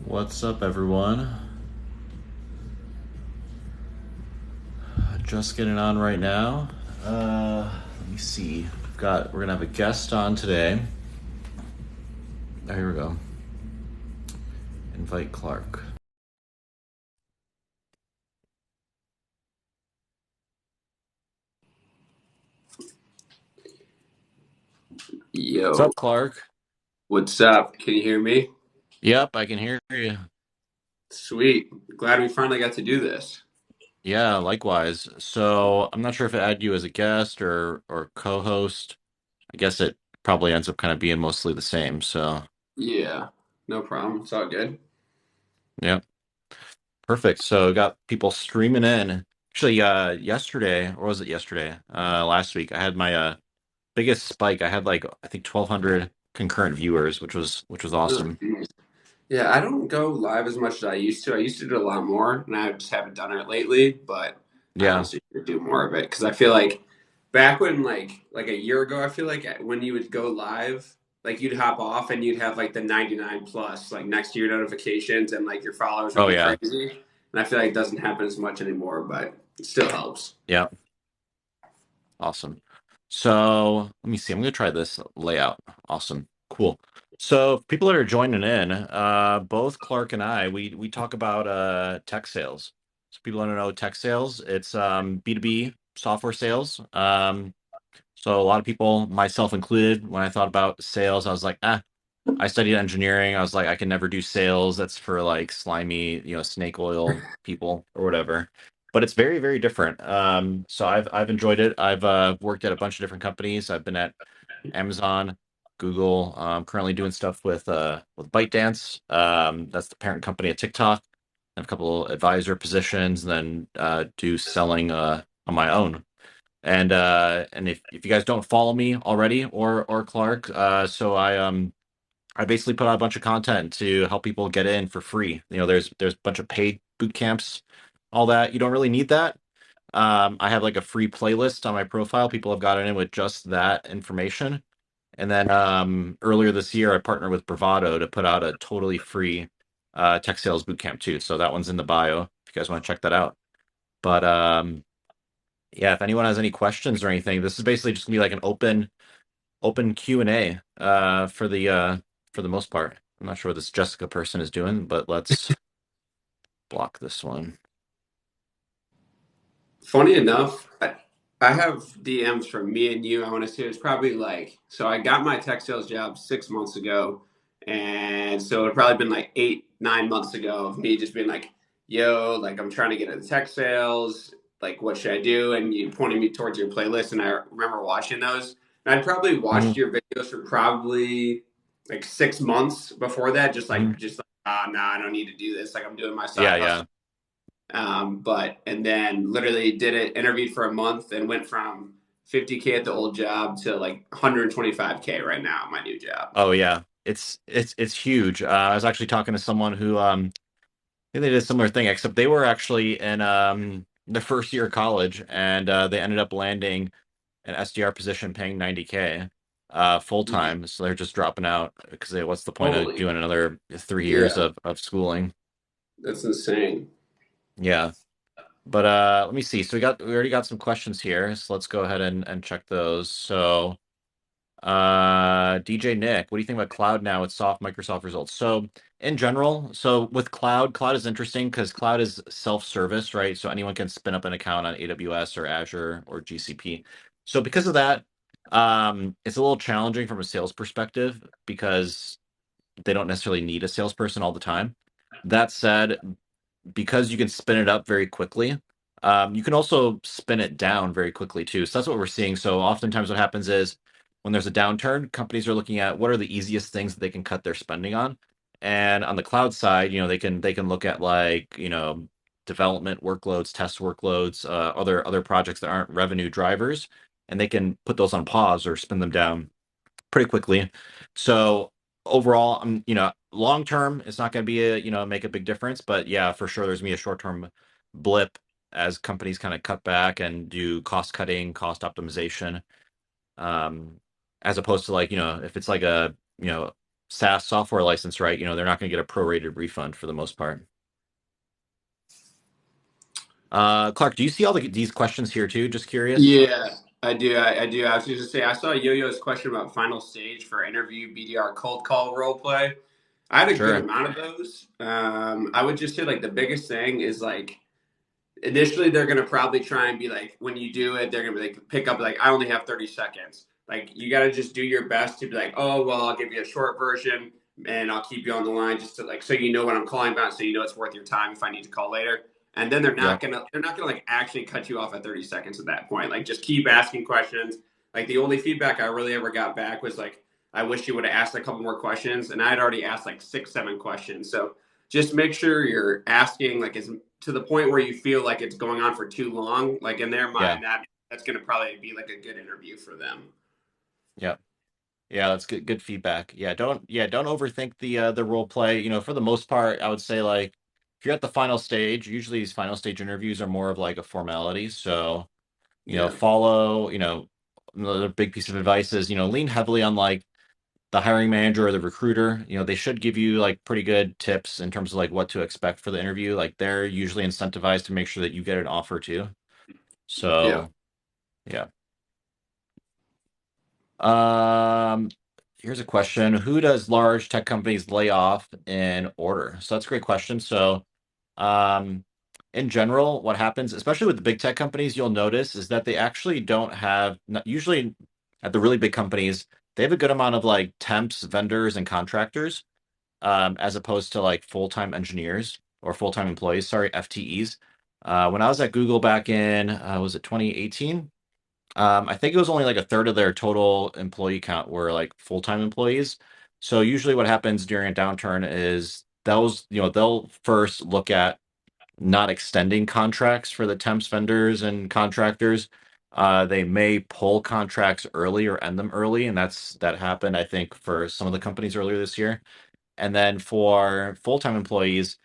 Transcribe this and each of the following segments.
What's up, everyone? Just getting on right now. Let me see. We're gonna have a guest on today. Oh, here we go. Invite Clark. What's Yo, up, Clark? what's up? Can you hear me? Yep, I can hear you. Sweet. Glad we finally got to do this. Yeah, likewise. So I'm not sure if it add you as a guest or co-host. I guess it probably ends up kind of being mostly the same. So Yeah, no problem. It's all good. yeah, perfect. So we got people streaming in. Actually, yesterday, or was it yesterday? Last week, I had my biggest spike. I had like I think 1,200 concurrent viewers, which was Oh, awesome. geez. Yeah, I don't go live as much as I used to. I used to do a lot more, and I just haven't done it lately. But I Yeah. honestly should do more of it because I feel like back when like a year ago, I feel like when you would go live, like you'd hop off and you'd have like the 99 plus like next to your notifications, and like your followers would Oh be yeah. crazy. And I feel like it doesn't happen as much anymore, but it still helps. Yeah. Awesome. So let me see. I'm gonna try this layout. Awesome. Cool. So people that are joining in, both Clark and I, we talk about tech sales. So people want to know tech sales. It's B2B software sales. So a lot of people, myself included, when I thought about sales, I was like, I studied engineering. I was like, I can never do sales. That's for like slimy, snake oil people or whatever. But it's very, very different. So I've enjoyed it. I've worked at a bunch of different companies. I've been at Amazon, Google. Currently doing stuff with ByteDance. That's the parent company of TikTok. I have a couple advisor positions, and then do selling on my own. And if you guys don't follow me already or Clark, so I basically put out a bunch of content to help people get in for free. There's a bunch of paid boot camps, all that. You don't really need that. I have like a free playlist on my profile. People have gotten in with just that information. And then earlier this year, I partnered with Bravado to put out a totally free tech sales boot camp too. So that one's in the bio if you guys want to check that out. But yeah, if anyone has any questions or anything, this is basically just gonna be like an open Q&A for the most part. I'm not sure what this Jessica person is doing, but let's block this one. Funny enough, I have DMs from me and you. I want to say it's probably like, so I got my tech sales job 6 months ago. And so it probably been like 8, 9 months ago of me just being like, yo, like I'm trying to get into tech sales. Like, what should I do? And you pointed me towards your playlist. And I remember watching those. And I'd probably watched Hmm. your videos for probably like 6 months before that. Hmm. Ah, nah, I don't need to do this. Like, I'm doing my Yeah, side hustle. yeah. And then literally did it, interviewed for a month and went from 50K at the old job to like 125K right now at my new job. Oh, yeah. It's huge. I was actually talking to someone who I think they did a similar thing, except they were actually in the first year of college, and they ended up landing an SDR position paying 90K full time. So they're just dropping out because what's the point of Holy, doing another 3 years yeah, of schooling? that's insane. Yeah. But let me see. So we already got some questions here. So let's go ahead and check those. So DJ Nick, what do you think about cloud now with soft Microsoft results? So in general, so with cloud is interesting because cloud is self-service, right? So anyone can spin up an account on AWS or Azure or GCP. So because of that, it's a little challenging from a sales perspective because they don't necessarily need a salesperson all the time. That said, because you can spin it up very quickly, you can also spin it down very quickly too. So that's what we're seeing. So oftentimes what happens is when there's a downturn, companies are looking at what are the easiest things that they can cut their spending on. And on the cloud side, they can look at like, development workloads, test workloads, other projects that aren't revenue drivers, and they can put those on pause or spin them down pretty quickly. So overall, long term, it's not going to be make a big difference, but yeah, for sure, there's gonna be a short term blip as companies kind of cut back and do cost cutting, cost optimization, um, as opposed to like if it's like a SaaS software license, right, they're not going to get a prorated refund for the most part. Clark, do you see all these questions here too? Just curious. Yeah, I do. I do. I was just to say, I saw Yo-Yo's question about final stage for interview, BDR, cold call role play. I had a good Sure. amount of those. I would just say like the biggest thing is like initially they're gonna probably try and be like when you do it, they're gonna be like pick up like I only have 30 seconds. Like you gotta just do your best to be like, oh well, I'll give you a short version and I'll keep you on the line just to like so you know what I'm calling about, so you know it's worth your time if I need to call later. And then Yep. they're not gonna like actually cut you off at 30 seconds at that point. Like just keep asking questions. Like the only feedback I really ever got back was like, I wish you would have asked a couple more questions. And I had already asked like 6, 7 questions. So just make sure you're asking like as to the point where you feel like it's going on for too long. Like in their Yeah. mind, that's going to probably be like a good interview for them. Yep. Yeah, that's good feedback. Yeah, don't overthink the role play. For the most part, I would say like if you're at the final stage, usually these final stage interviews are more of like a formality. So, Yeah, follow, another big piece of advice is, lean heavily on like the hiring manager or the recruiter. They should give you like pretty good tips in terms of like what to expect for the interview. Like they're usually incentivized to make sure that you get an offer too. yeah. So, yeah. Um, Here's a question. Who does large tech companies lay off in order? So that's a great question. So, um, in general, what happens, especially with the big tech companies, you'll notice is that they actually don't have, usually at the really big companies, they have a good amount of like temps, vendors, and contractors, as opposed to like full-time engineers or full-time employees, sorry, FTEs. When I was at Google back in, was it 2018? I think it was only like a third of their total employee count were like full-time employees. So usually what happens during a downturn is they'll first look at not extending contracts for the temps, vendors, and contractors. They may pull contracts early or end them early, and that happened, I think, for some of the companies earlier this year. And then for full-time employees,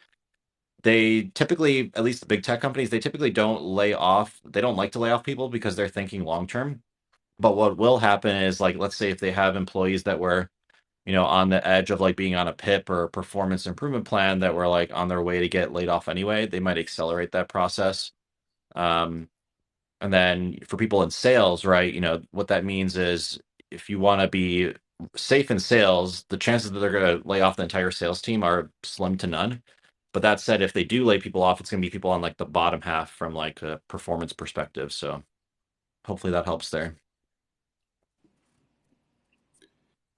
they typically, at least the big tech companies, they typically don't lay off. They don't like to lay off people because they're thinking long term. But what will happen is like, let's say if they have employees that were, on the edge of like being on a PIP or a performance improvement plan that were like on their way to get laid off anyway, they might accelerate that process. Um, and then for people in sales, right, what that means is if you want to be safe in sales, the chances that they're going to lay off the entire sales team are slim to none. But that said, if they do lay people off, it's going to be people on like the bottom half from like a performance perspective. So hopefully that helps there.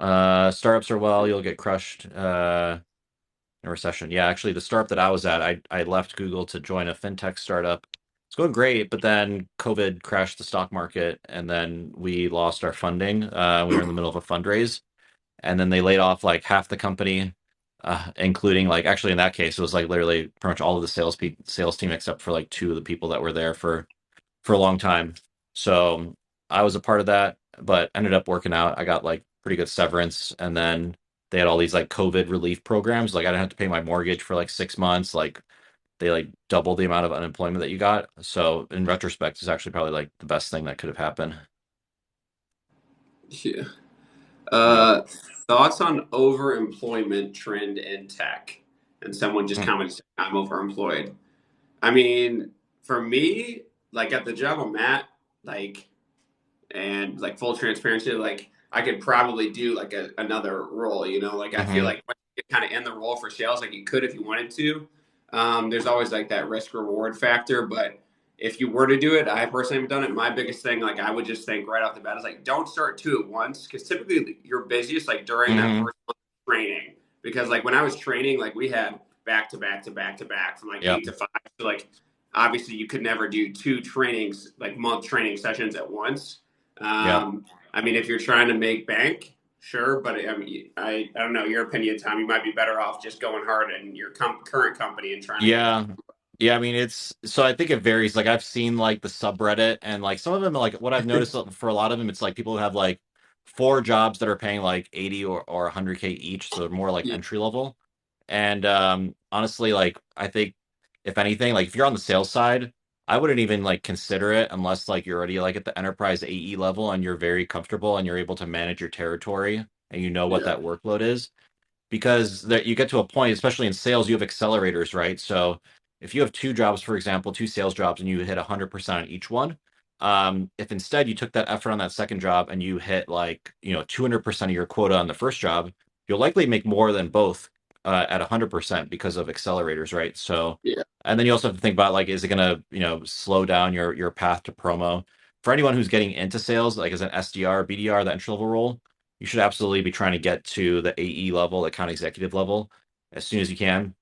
Startups are well, you'll get crushed in a recession. Yeah, actually, the startup that I was at, I left Google to join a fintech startup. It's going great, but then COVID crashed the stock market, and then we lost our funding. We were in the middle of a fundraise, and then they laid off like half the company, including like actually in that case, it was like literally pretty much all of the sales team except for like two of the people that were there for a long time. So I was a part of that, but ended up working out. I got like pretty good severance, and then they had all these like COVID relief programs. Like I didn't have to pay my mortgage for like 6 months. Like they like doubled the amount of unemployment that you got. So in retrospect, it's actually probably like the best thing that could have happened. Yeah. Yeah. Uh, Thoughts on overemployment trend in tech? And someone just Mm. commented, I'm overemployed. I mean, for me, like at the job I'm at, like and like full transparency, like I could probably do like another role, like I feel Hmm. like once you get kind of in the role for sales, like you could if you wanted to. There's always like that risk reward factor, but if you were to do it, I personally haven't done it. My biggest thing, like I would just think right off the bat is like don't start two at once because typically you're busiest like during that Hmm. first month of training. Because like when I was training, like we had back to back to back to back from like Yep. 8 to 5. So like obviously you could never do two trainings like month training sessions at once. Yep. I mean, if you're trying to make bank, sure, but I mean, I don't know your opinion, Tom. You might be better off just going hard in your current company and trying to get that. Yeah. Yeah, I mean it's so I think it varies. Like I've seen like the subreddit and like some of them like what I've noticed for a lot of them it's like people who have like four jobs that are paying like 80 or 100K each, so they're more like Yeah, entry level. And honestly like I think if anything like if you're on the sales side, I wouldn't even like consider it unless like you're already like at the enterprise AE level and you're very comfortable and you're able to manage your territory and you know what yeah, that workload is. because that you get to a point, especially in sales, you have accelerators, right? So if you have two jobs, for example, two sales jobs, and you hit 100% on each one, if instead you took that effort on that second job and you hit like 200% of your quota on the first job, you'll likely make more than both at 100% because of accelerators, right? So, Yeah. and then you also have to think about like, is it gonna slow down your path to promo? For anyone who's getting into sales, like as an SDR, BDR, the entry level role, you should absolutely be trying to get to the AE level, the account executive level, as soon as you can.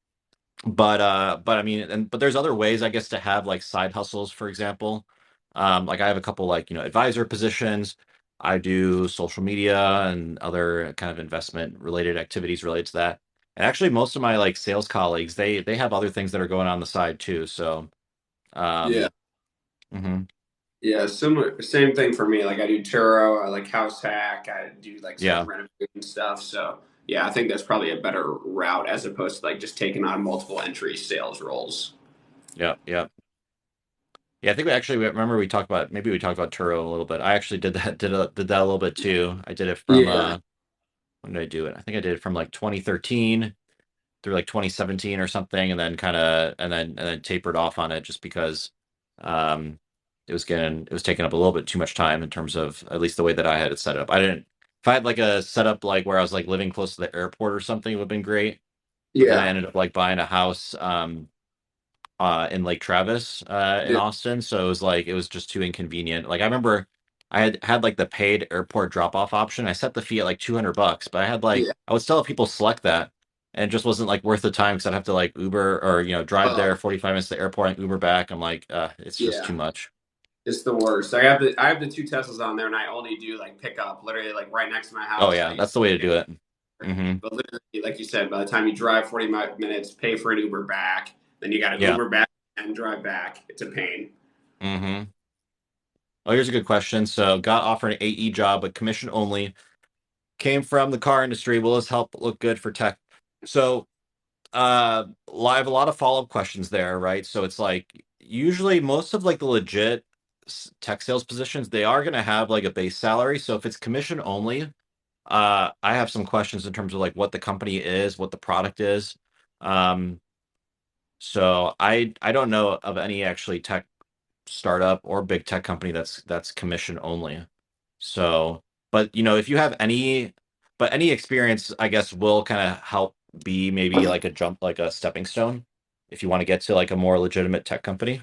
But I mean, but there's other ways, I guess, to have like side hustles, for example. Like I have a couple like, advisor positions. I do social media and other kind of investment related activities related to that. And actually most of my like sales colleagues, they have other things that are going on the side too. So, Yeah. um, mhm. Yeah, similar, same thing for me. Like I do Turo, I like house hack, I do like some Yeah, renovation stuff. So yeah, I think that's probably a better route as opposed to like just taking on multiple entry sales roles. yeah, yeah. Yeah, I think we remember we talked about maybe we talked about Turo a little bit. I actually did that a little bit too. I did it from Yeah, when did I do it? I think I did it from like 2013 through like 2017 or something, and then kind of and then tapered off on it just because um it was taking up a little bit too much time in terms of at least the way that I had it set up. I didn't If I had like a setup like where I was like living close to the airport or something, it would have been great. But then I yeah, ended up like buying a house in Lake Travis in yeah, Austin, so it was just too inconvenient. Like I remember I had like the paid airport drop off option. I set the fee at like $200, but I had like yeah. I would still have people select that, and it just wasn't like worth the time because I'd have to like Uber or drive there Oh, 45 minutes to the airport and Uber back. I'm like, it's just yeah. too much. It's the worst. I have the two Teslas on there, and I only do like pickup, literally like right next to my Oh house. I yeah, use that's the way to pick do it. up. Hmm. But literally, like you said, by the time you drive 40 minutes, pay for an Uber back, then you got to Yeah. Uber back and drive back. It's a pain. Hmm. Oh, here's a good question. So, got offered an AE job, but commission only. Came from the car industry. Will this help look good for tech? So, I have a lot of follow-up questions there, right? So it's like usually most of like the legit tech sales positions, they are going to have like a base salary. So if it's commission only, I have some questions in terms of like what the company is, what the product is. Um, so I don't know of any actually tech startup or big tech company that's commission only. So, but if you have any experience, I guess will kind of help be maybe like a jump, like a stepping stone if you want to get to like a more legitimate tech company.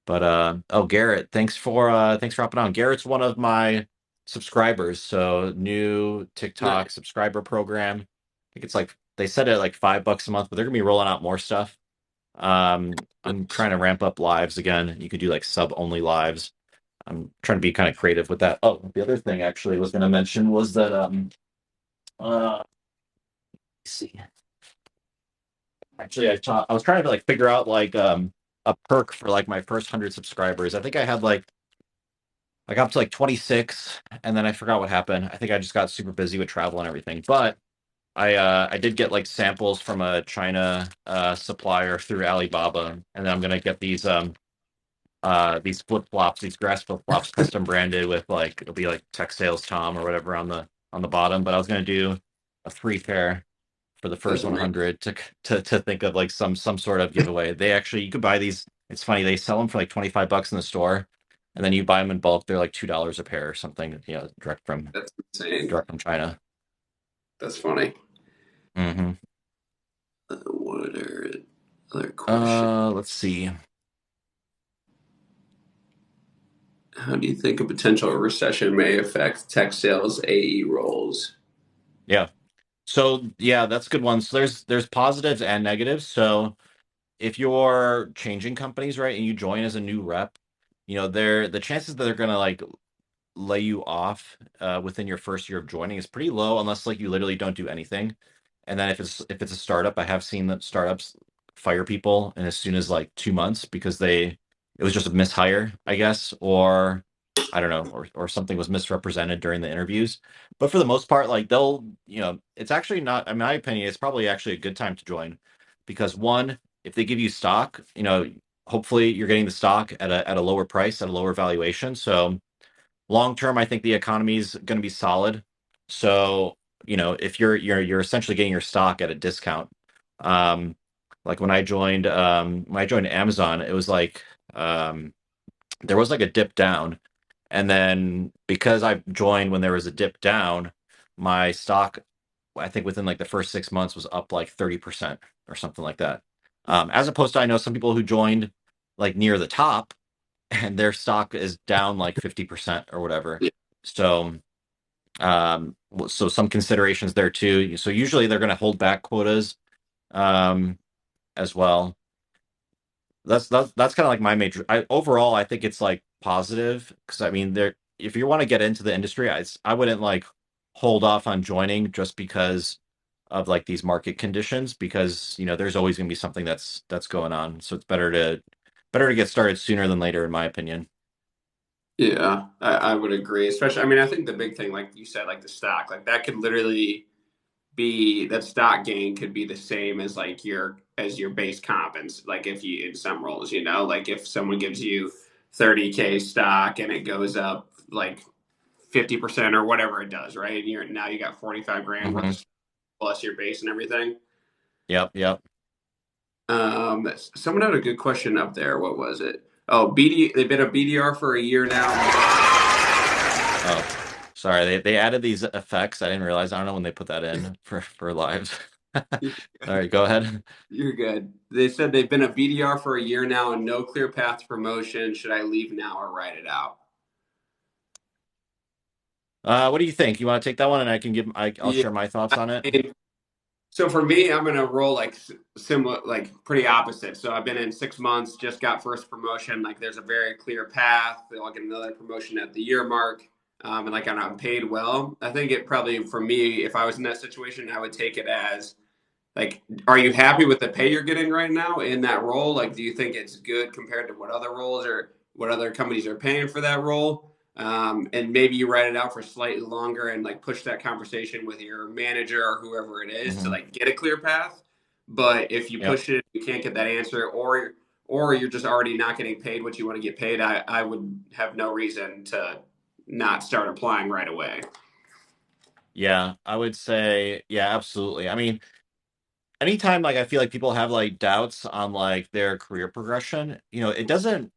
But oh, Garrett, thanks for hopping on. Garrett's one of my subscribers, so new TikTok Nice. subscriber program. I think it's like they said it like $5 a month, but they're gonna be rolling out more stuff. I'm trying to ramp up lives again. You could do like sub only lives. I'm trying to be kind of creative with that. Oh, the other thing actually I was going to mention was that let's see. Actually, I was trying to like figure out like a perk for like my first 100 subscribers. I think I had like I got up to like 26 and then I forgot what happened. I think I just got super busy with travel and everything. But I did get like samples from a China supplier through Alibaba, and then I'm gonna get these flip flops, these grass flip flops, custom branded with like it'll be like TechSalesTom or whatever on the bottom. But I was gonna do a free pair for the That's first amazing. 100 to think of like some sort of giveaway. They actually you could buy these. It's funny they sell them for like $25 in the store, and then you buy them in bulk. They're like $2 a pair or something. That's insane. Direct from China. That's funny. Hmm. What are other questions? Let's see. How do you think a potential recession may affect tech sales AE roles? Yeah. So yeah, that's a good one. So there's positives and negatives. So if you're changing companies, right, and you join as a new rep, they're the chances that they're gonna like lay you off within your first year of joining is pretty low unless like you literally don't do anything. And then if it's a startup, I have seen that startups fire people in as soon as like 2 months because it was just a mishire, I guess, or I don't know, or something was misrepresented during the interviews. But for the most part, like it's actually not, in my opinion, it's probably actually a good time to join because one, if they give you stock, hopefully you're getting the stock at a lower price, at a lower valuation. So long term, I think the economy is going to be solid. So if you're essentially getting your stock at a discount. Um, like when I joined Amazon, it was like um, there was like a dip down, and then because I joined when there was a dip down, my stock, I think within like the first 6 months was up like 30% or something like that. As opposed to I know some people who joined like near the top and their stock is down like 50% or whatever. Yeah. So so some considerations there too. So usually they're going to hold back quotas um, as well. That's kind of like my major. Overall, I think it's like positive because I mean, there if you want to get into the industry, I wouldn't like hold off on joining just because of like these market conditions because there's always going to be something that's going on. So it's better to get started sooner than later, in my opinion. Yeah, I would agree. Especially, I mean, I think the big thing, like you said, like the stock, like that could literally be that stock gain could be the same as like your base comp, and like if you in some roles, like if someone gives you 30K stock and it goes up like 50% or whatever it does, right? And you're now you got 45 grand worth Hmm. of stock plus your base and everything. Yep, yep. Someone had a good question up there. What was it? Oh, BD. They've been a BDR for a year now. Oh, sorry. They added these effects. I didn't realize. I don't know when they put that in for lives. All right, go ahead. You're good. They said they've been a BDR for a year now and no clear path to promotion. Should I leave now or ride it out? What do you think? You want to take that one, and I'll Yeah. share my thoughts on it. So for me, I'm gonna roll like similar, like pretty opposite. So I've been in 6 months, just got first promotion. Like there's a very clear path. I'll get another promotion at the year mark, and like I'm paid well. I think it probably for me, if I was in that situation, I would take it as like, are you happy with the pay you're getting right now in that role? Like, do you think it's good compared to what other roles or what other companies are paying for that role? And maybe you write it out for slightly longer and like push that conversation with your manager or whoever it is to Hmm. like get a clear path. But if you Yep. push it, you can't get that answer, or you're just already not getting paid what you want to get paid. I would have no reason to not start applying right away. Yeah, I would say, yeah, absolutely. I mean, anytime like I feel like people have like doubts on like their career progression, it doesn't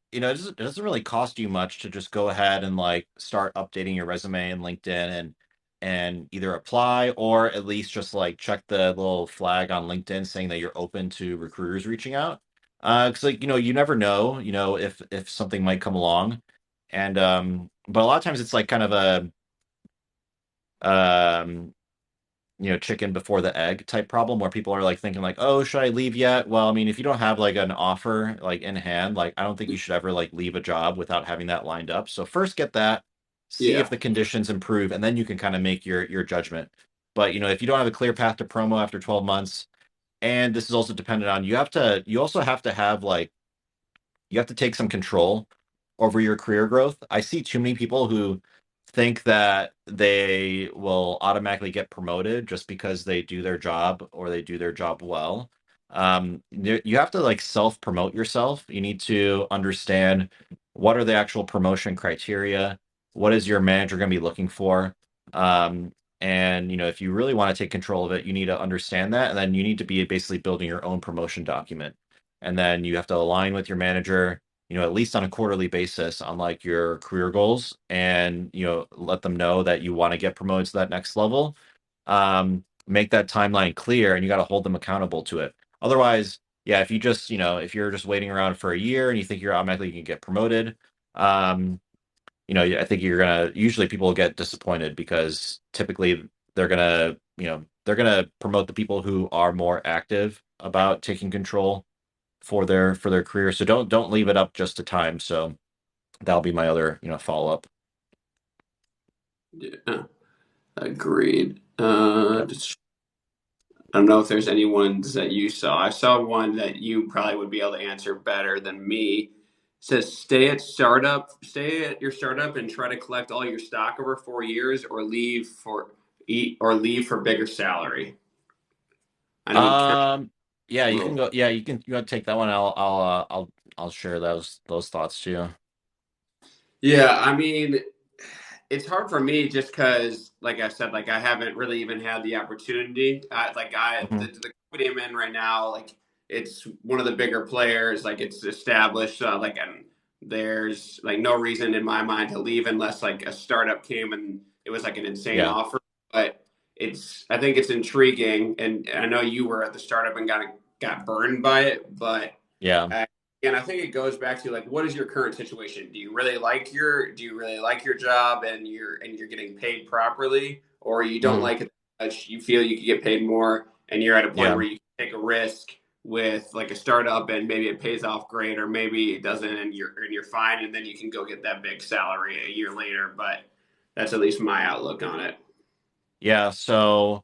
really cost you much to just go ahead and like start updating your resume and LinkedIn and either apply or at least just like check the little flag on LinkedIn saying that you're open to recruiters reaching out. Because like you never know, if something might come along. And but a lot of times it's like kind of a um chicken before the egg type problem where people are like thinking like, oh, should I leave yet? Well, I mean, if you don't have like an offer like in hand, like I don't think you should ever like leave a job without having that lined up. So first get that, see if Yeah. the conditions improve, and then you can kind of make your judgment. But if you don't have a clear path to promo after 12 months, and this is also dependent on you also have to have like you have to take some control over your career growth. I see too many people who think that they will automatically get promoted just because they do their job or they do their job well. You have to like self promote yourself. You need to understand what are the actual promotion criteria. What is your manager going to be looking for? Um, and if you really want to take control of it, you need to understand that, and then you need to be basically building your own promotion document, and then you have to align with your manager, at least on a quarterly basis on like your career goals, and let them know that you want to get promoted to that next level. Make that timeline clear, and you got to hold them accountable to it. Otherwise, yeah, if you're just waiting around for a year and you think you're automatically going to get promoted, I think you're gonna usually people get disappointed because typically they're gonna promote the people who are more active about taking control for their career. So don't leave it up just to time. So that'll be my other follow up. Yeah. Agreed. Yep. I don't know if there's any ones that you saw. I saw one that you probably would be able to answer better than me. It says stay at your startup and try to collect all your stock over 4 years, or leave for bigger salary. I know kind Um. Yeah, of you can little. go. Yeah, you gotta take that one. I'll share those thoughts too. Yeah, I mean, it's hard for me just because, like I said, like I haven't really even had the opportunity. Hmm. The company I'm in right now, like it's one of the bigger players, like it's established, and there's like no reason in my mind to leave unless like a startup came and it was like an insane Yeah. offer. But I think it's intriguing, and I know you were at the startup and got burned by it, but Yeah. uh, and I think it goes back to like, what is your current situation? Do you really like your job and you're getting paid properly, or you don't Hmm. like it that much? You feel you could get paid more, and you're at a point Yeah. where you can take a risk with like a startup, and maybe it pays off great, or maybe it doesn't, and you're fine, and then you can go get that big salary a year later. But that's at least my outlook on it. Yeah. So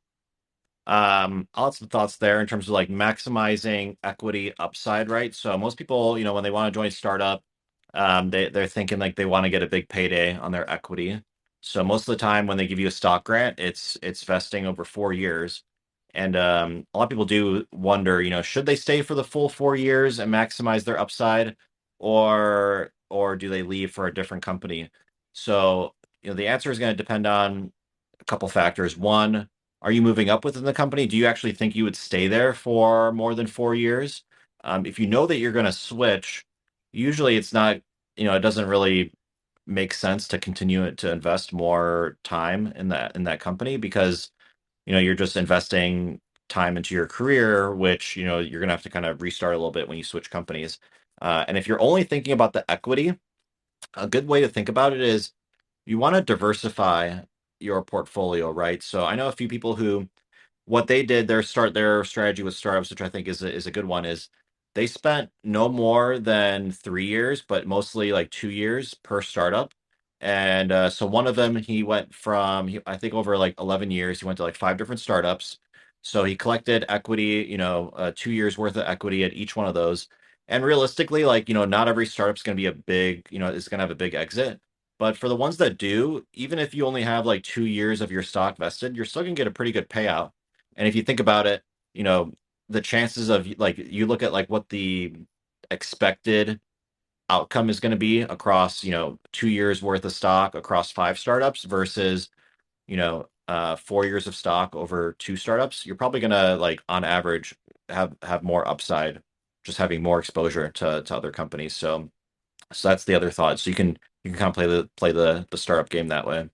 I'll have some thoughts there in terms of like maximizing equity upside, right? So most people, when they want to join a startup, they're thinking like they want to get a big payday on their equity. So most of the time when they give you a stock grant, it's vesting over 4 years. And a lot of people do wonder, should they stay for the full 4 years and maximize their upside, or do they leave for a different company? So, the answer is going to depend on a couple factors. One, are you moving up within the company? Do you actually think you would stay there for more than 4 years? If you know that you're going to switch, usually it's not, it doesn't really make sense to continue to invest more time in that company because, you're just investing time into your career, which, you're going to have to kind of restart a little bit when you switch companies. And if you're only thinking about the equity, a good way to think about it is you want to diversify your portfolio, right? So I know a few people who what they did their strategy with startups, which I think is a good one, is they spent no more than 3 years, but mostly like 2 years per startup. And so one of them, he went from I think over like 11 years, he went to like five different startups. So he collected equity, 2 years worth of equity at each one of those. And realistically, like, not every startup's going to be a big, is going to have a big exit. But for the ones that do, even if you only have like 2 years of your stock vested, you're still going to get a pretty good payout. And if you think about it, you know, the chances of like you look at like what the expected outcome is going to be across, 2 years worth of stock across five startups versus, 4 years of stock over two startups, you're probably going to like on average have more upside just having more exposure to other companies. So that's the other thought. So you can kind of play the startup game that way.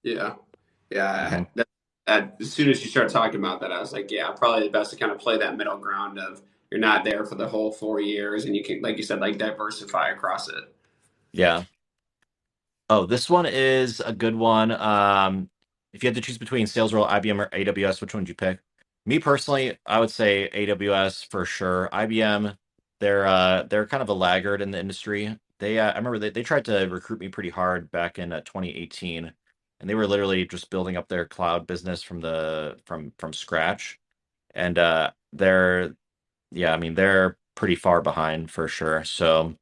Yeah. Yeah. Hmm. As soon as you start talking about that, I was like, yeah, probably the best to kind of play that middle ground of you're not there for the whole 4 years and you can, like you said, like diversify across it. Yeah. Oh, this one is a good one. If you had to choose between sales role, IBM or AWS, which one would you pick? Me personally, I would say AWS for sure. IBM, they're kind of a laggard in the industry. I remember they tried to recruit me pretty hard back in 2018, and they were literally just building up their cloud business from scratch. And yeah, I mean, they're pretty far behind for sure. So,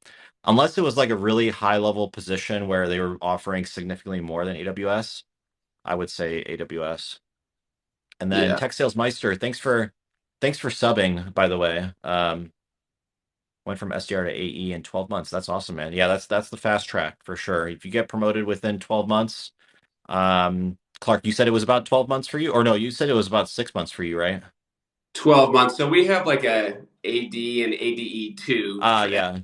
unless it was like a really high level position where they were offering significantly more than AWS, I would say AWS. And then Yeah. Tech Sales Meister, thanks for subbing, by the way. Went from SDR to AE in 12 months. That's awesome, man. Yeah, that's the fast track for sure. If you get promoted within 12 months, Clark, you said it was about 12 months for you, or no, you said it was about 6 months for you, right? 12 months. So we have like a AD and ADE2 Ah, for that yeah,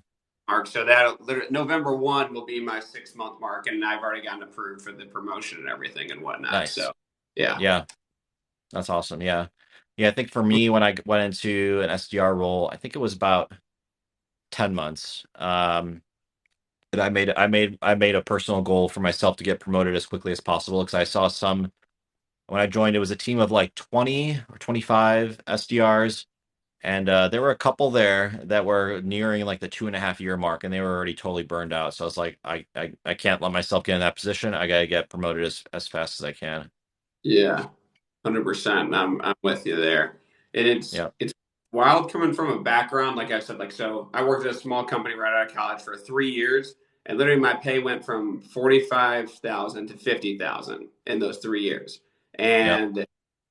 mark. So that November 1 will be my 6 month mark. And I've already gotten approved for the promotion and everything and whatnot. nice. So yeah. Yeah. That's awesome. Yeah. Yeah, I think for me when I went into an SDR role, I think it was about 10 months. And I made a personal goal for myself to get promoted as quickly as possible because I saw some when I joined, it was a team of like 20 or 25 SDRs. And there were a couple there that were nearing like the 2.5 year mark and they were already totally burned out. So I was like, I can't let myself get in that position. I gotta get promoted as fast as I can. Yeah. 100%. I'm with you there. And Yeah. it's wild coming from a background, like I said, like, so I worked at a small company right out of college for 3 years. And literally my pay went from 45,000 to 50,000 in those 3 years. Yep. And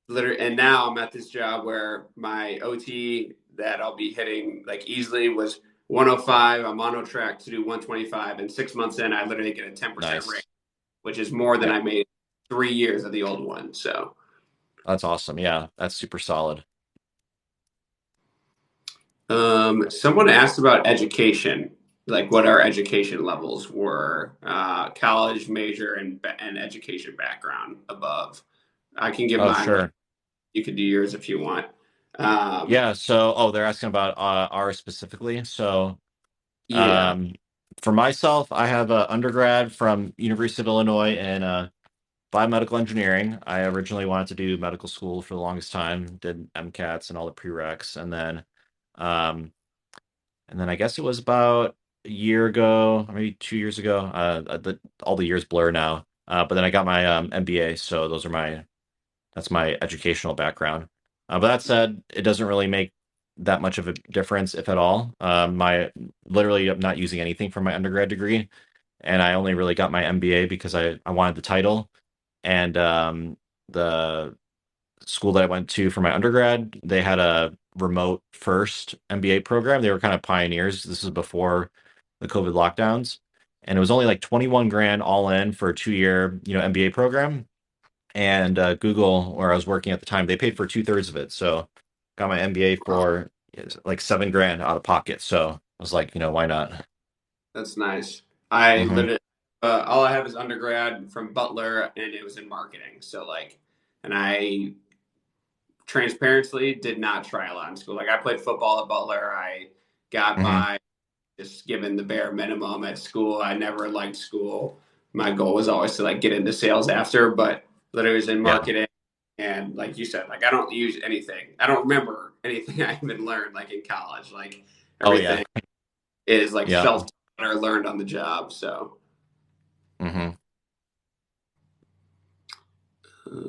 literally, and now I'm at this job where my OT that I'll be hitting like easily was 105. I'm on track to do 125. And 6 months in, I literally get a 10% raise. Nice. which is more than Yeah, I made 3 years of the old one. So, that's awesome. Yeah, that's super solid. someone asked about education, like what our education levels were, college major and education background above. I can give Oh, mine, but sure. you could do yours if you want. Um, Yeah, so they're asking about ours specifically. So yeah. um for myself, I have an undergrad from University of Illinois in biomedical engineering. I originally wanted to do medical school for the longest time, did MCATs and all the prereqs, um and then I guess it was about a year ago, or maybe 2 years ago. All the years blur now. But then I got my MBA, so that's my educational background. But that said, it doesn't really make that much of a difference, if at all. My literally, I'm not using anything from my undergrad degree, and I only really got my MBA because I wanted the title. And the school that I went to for my undergrad, they had a remote first MBA program. They were kind of pioneers. This is before the COVID lockdowns, and it was only like 21 grand all in for a 2 year, MBA program. And Google, where I was working at the time, they paid for 2/3 of it. So got my MBA Wow, for like 7 grand out of pocket. So I was like, why not? that's nice. I Hmm. literally, all I have is undergrad from Butler, and it was in marketing. So like, and I transparently did not try a lot in school. Like I played football at Butler. I got Hmm. by just given the bare minimum at school. I never liked school. My goal was always to like get into sales after, but literally was in Yeah. marketing. And like you said, like I don't use anything. I don't remember anything I even learned like in college. Like Oh yeah. everything is like Yeah. self taught or learned on the job. So Hmm.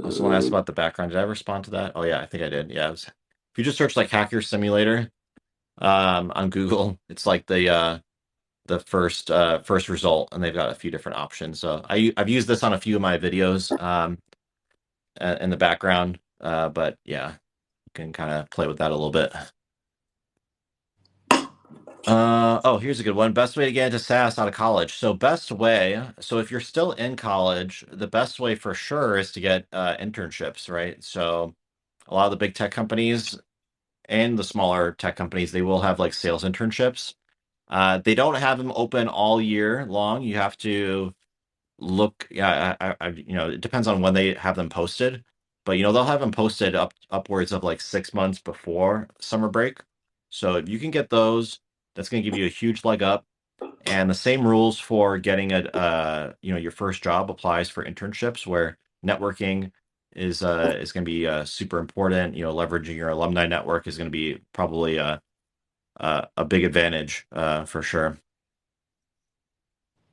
Someone asked um, about the background. Did I respond to that? Oh yeah, I think I did. Yeah. If you just search like Hacker Simulator on Google, it's like the first result, and they've got a few different options. So I've used this on a few of my videos in the background. But yeah, you can kind of play with that a little bit. Oh, here's a good one. Best way to get into SaaS out of college. So if you're still in college, the best way for sure is to get internships, right? So a lot of the big tech companies and the smaller tech companies, they will have like sales internships. They don't have them open all year long. You have to look, yeah, it depends on when they have them posted, but they'll have them posted upwards of like 6 months before summer break. So if you can get those, that's going to give you a huge leg up. And the same rules for getting your first job applies for internships, where networking is going to be super important. Leveraging your alumni network is going to be probably a big advantage for sure.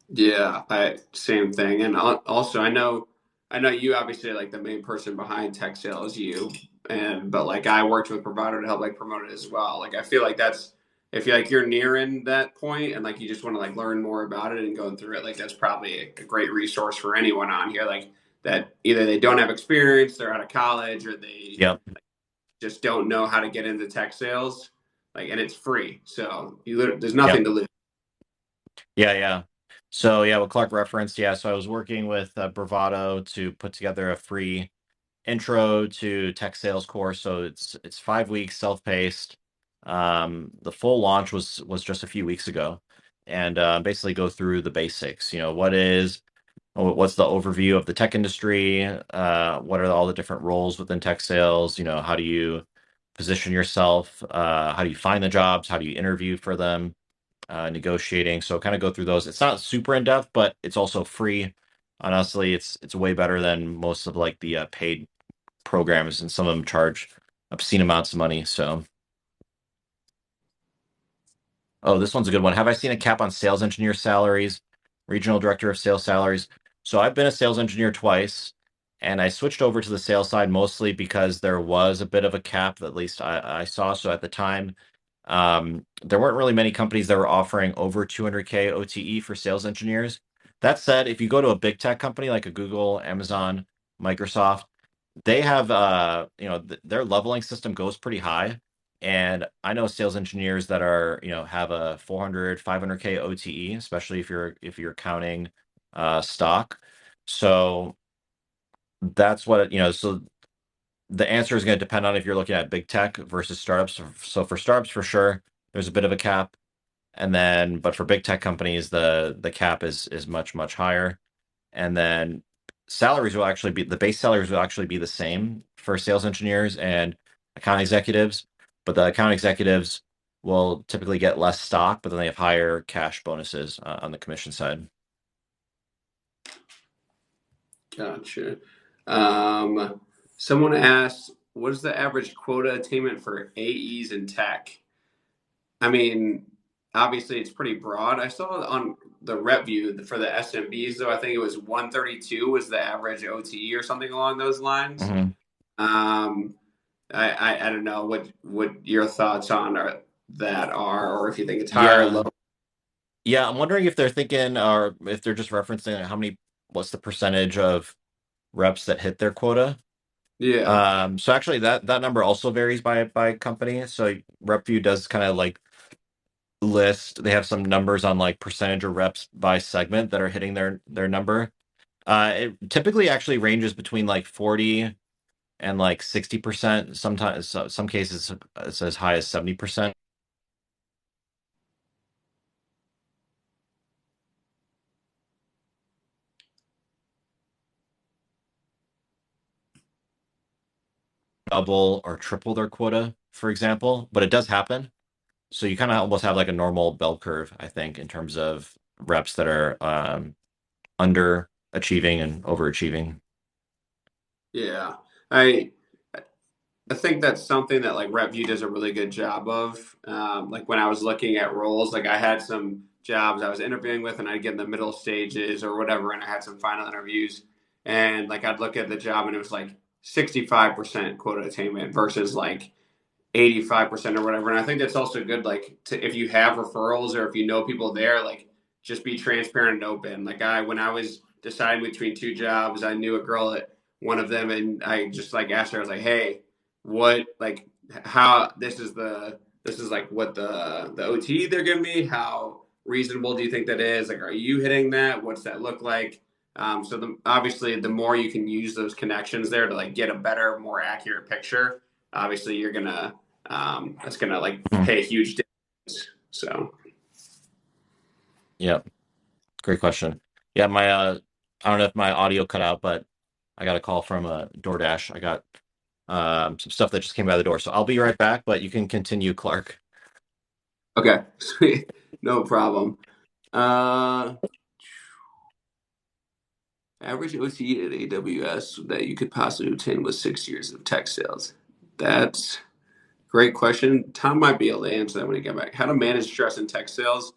yeah, I same thing. And also, I know you obviously like the main person behind tech sales, you, and but like I worked with provider to help like promote it as well. Like I feel like that's if you're nearing that point and like you just want to like learn more about it and going through it, like that's probably a great resource for anyone on here. Like that either they don't have experience, they're out of college, or they Yep. just don't know how to get into tech sales. Like, and it's free, so there's Yep. nothing to lose. Yeah, yeah. So yeah, what Clark referenced, yeah. So I was working with Bravado to put together a free intro to tech sales course. So it's 5 weeks, self-paced. The full launch was just a few weeks ago, and basically go through the basics. What's the overview of the tech industry? What are all the different roles within tech sales? How do you position yourself? How do you find the jobs? How do you interview for them? Negotiating. So kind of go through those. It's not super in depth, but it's also free. Honestly, it's way better than most of like the paid programs, and some of them charge obscene amounts of money. So, oh, this one's a good one. Have I seen a cap on sales engineer salaries, regional director of sales salaries? So I've been a sales engineer twice, and I switched over to the sales side mostly because there was a bit of a cap, at least I saw. So at the time, there weren't really many companies that were offering over 200K OTE for sales engineers. That said, if you go to a big tech company like a Google, Amazon, Microsoft, they have their leveling system goes pretty high. And I know sales engineers that are have a 400 500K OTE, especially if you're counting stock. So that's what, so the answer is going to depend on if you're looking at big tech versus startups. So for startups, for sure, there's a bit of a cap. And then, but for big tech companies, the cap is much higher. And then salaries will actually be the base salaries will actually be the same for sales engineers and account executives, but the account executives will typically get less stock, but then they have higher cash bonuses on the commission side. Gotcha. Um, Someone asked, what is the average quota attainment for AEs in tech? I mean, obviously it's pretty broad. I saw on the rep view for the SMBs though, I think it was 132 was the average OTE or something along those lines. hmm Um, I don't know what your thoughts on that are, or if you think it's higher or low. Yeah, yeah. I'm wondering if they're thinking, or if they're just referencing what's the percentage of reps that hit their quota. Yeah, So actually, that number also varies by company. So RepView does kind of like list. They have some numbers on like percentage of reps by segment that are hitting their number. It typically actually ranges between like 40 and like 60%. Sometimes, some cases, it's as high as 70%. Double or triple their quota, for example, but it does happen. So you kind of almost have like a normal bell curve, I think, in terms of reps that are underachieving and overachieving. yeah. I I think that's something that like RepView does a really good job of. Like when I was looking at roles, like I had some jobs I was interviewing with, and I'd get in the middle stages or whatever, and I had some final interviews, and like I'd look at the job, and it was like 65% quota attainment versus like 85% or whatever. And I think that's also good, like if you have referrals or if you know people there, like just be transparent and open. Like when I was deciding between two jobs, I knew a girl at one of them, and I just like asked her, I was like, hey, what like how this is like what the OT they're giving me? How reasonable do you think that is? Like, are you hitting that? What's that look like? Obviously, the more you can use those connections there to like get a better, more accurate picture, obviously you're gonna that's gonna like Mhm. pay a huge difference. So Yeah, great question. Yeah, I don't know if my audio cut out, but I got a call from DoorDash. I got some stuff that just came by the door. So I'll be right back, but you can continue, Clark. okay, sweet, no problem. Uh, Average OT at AWS that you could possibly obtain was 6 years of tech sales. That's great question. Tom might be able to answer that when he get back. How to manage stress in tech sales?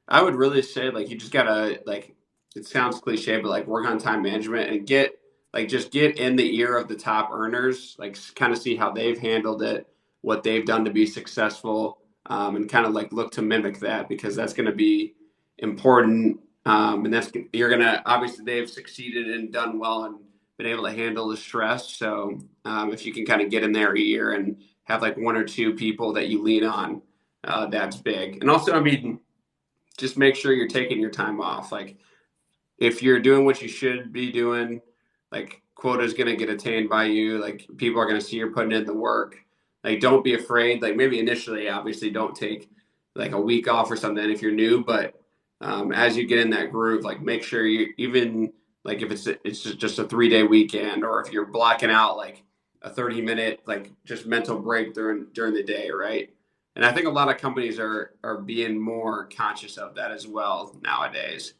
I would really say like you just gotta like it sounds cliche, but like work on time management and get like just get in the ear of the top earners, like kind of see how they've handled it, what they've done to be successful, and kind of like look to mimic that because that's going to be important. And that's you're gonna obviously they've succeeded and done well and been able to handle the stress. So if you can kind of get in their ear and have like one or two people that you lean on. That's big. And also, I mean, just make sure you're taking your time off. Like if you're doing what you should be doing, like quota is going to get attained by you. Like people are going to see you're putting in the work. Like don't be afraid. Like maybe initially, obviously, don't take like a week off or something if you're new. But as you get in that groove, like make sure you even like if it's just a 3 day weekend or if you're blocking out like a 30-minute like just mental break during the day, right? And I think a lot of companies are being more conscious of that as well nowadays.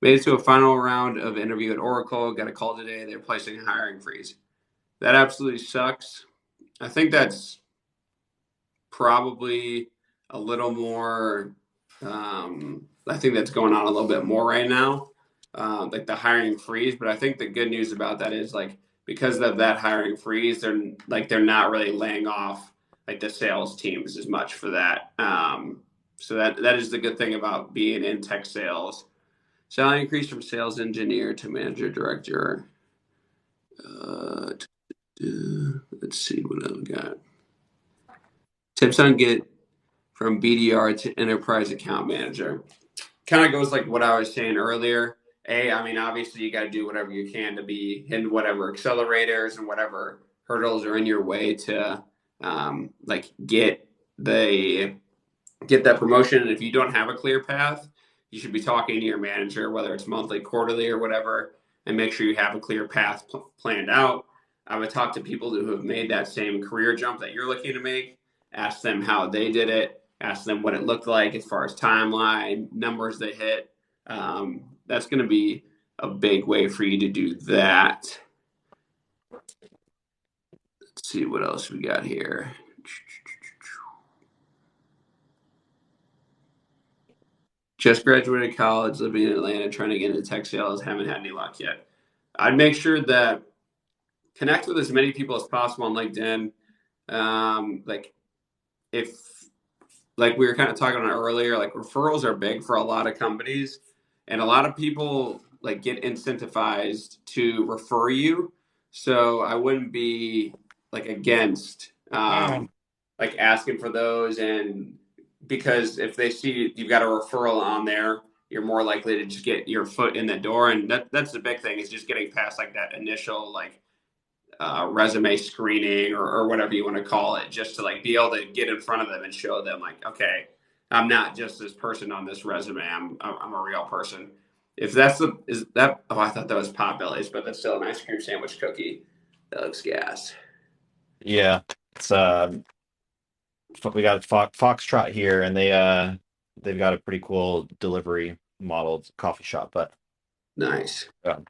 Made it to a final round of interview at Oracle. Got a call today. They're placing a hiring freeze. That absolutely sucks. I think that's probably a little more. I think that's going on a little bit more right now, like the hiring freeze. But I think the good news about that is like because of that hiring freeze, they're not really laying off like the sales teams as much for that. So that is the good thing about being in tech sales. Salary increase from sales engineer to manager director. Uh, let's see what I've got. Tips on get from BDR to enterprise account manager. Kind of goes like what I was saying earlier. I mean, obviously you got to do whatever you can to be in whatever accelerators and whatever hurdles are in your way to like the get that promotion. And if you don't have a clear path, you should be talking to your manager, whether it's monthly, quarterly, or whatever, and make sure you have a clear path planned out. I would talk to people who have made that same career jump that you're looking to make, ask them how they did it, ask them what it looked like as far as timeline, numbers they hit. That's going to be a big way for you to do that. Let's see what else we got here. Just graduated college, living in Atlanta, trying to get into tech sales. Haven't had any luck yet. I'd make sure that connect with as many people as possible on LinkedIn. Like if like we were kind of talking about earlier, like referrals are big for a lot of companies, and a lot of people like get incentivized to refer you. So I wouldn't be like against like asking for those, and because if they see you've got a referral on there, you're more likely to just get your foot in the door, and that's the big thing is just getting past like that initial like resume screening or whatever you want to call it, just to like be able to get in front of them and show them like, okay, I'm not just this person on this resume. I'm a real person. If that's the is that oh I thought that was Potbelly's, but that's still an ice cream sandwich cookie. That looks gas. Yeah, it's we got Foxtrot here, and they've got a pretty cool delivery modeled coffee shop, but Nice. yeah,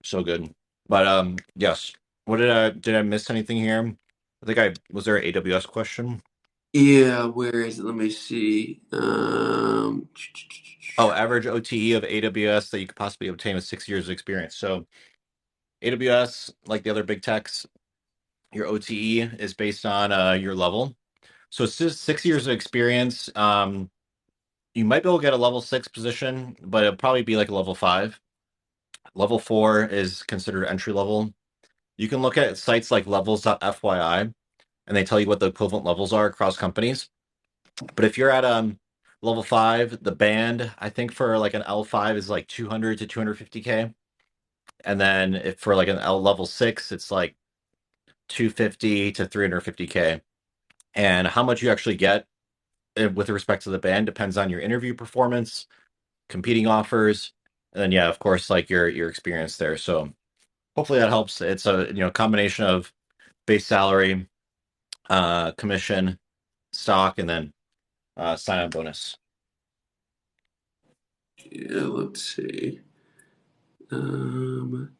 so good. But yes. What did I miss anything here? I think I was there an AWS question? Yeah, where is it? Let me see. Oh, average OTE of AWS that you could possibly obtain with 6 years of experience. So AWS, like the other big techs, your OTE is based on your level. So it's just 6 years of experience. You might be able to get a level six position, but it'll probably be like a level five. Level four is considered entry level. You can look at sites like levels.fyi, and they tell you what the equivalent levels are across companies. But if you're at level five, the band I think for like an L5 is like 200 to 250K, and then if for like an L level six, it's like 250 to 350K. And how much you actually get with respect to the band depends on your interview performance, competing offers, and then yeah, of course, like your experience there. So hopefully that helps. It's a combination of base salary, commission, stock, and then sign-on bonus. Yeah, let's see. Um,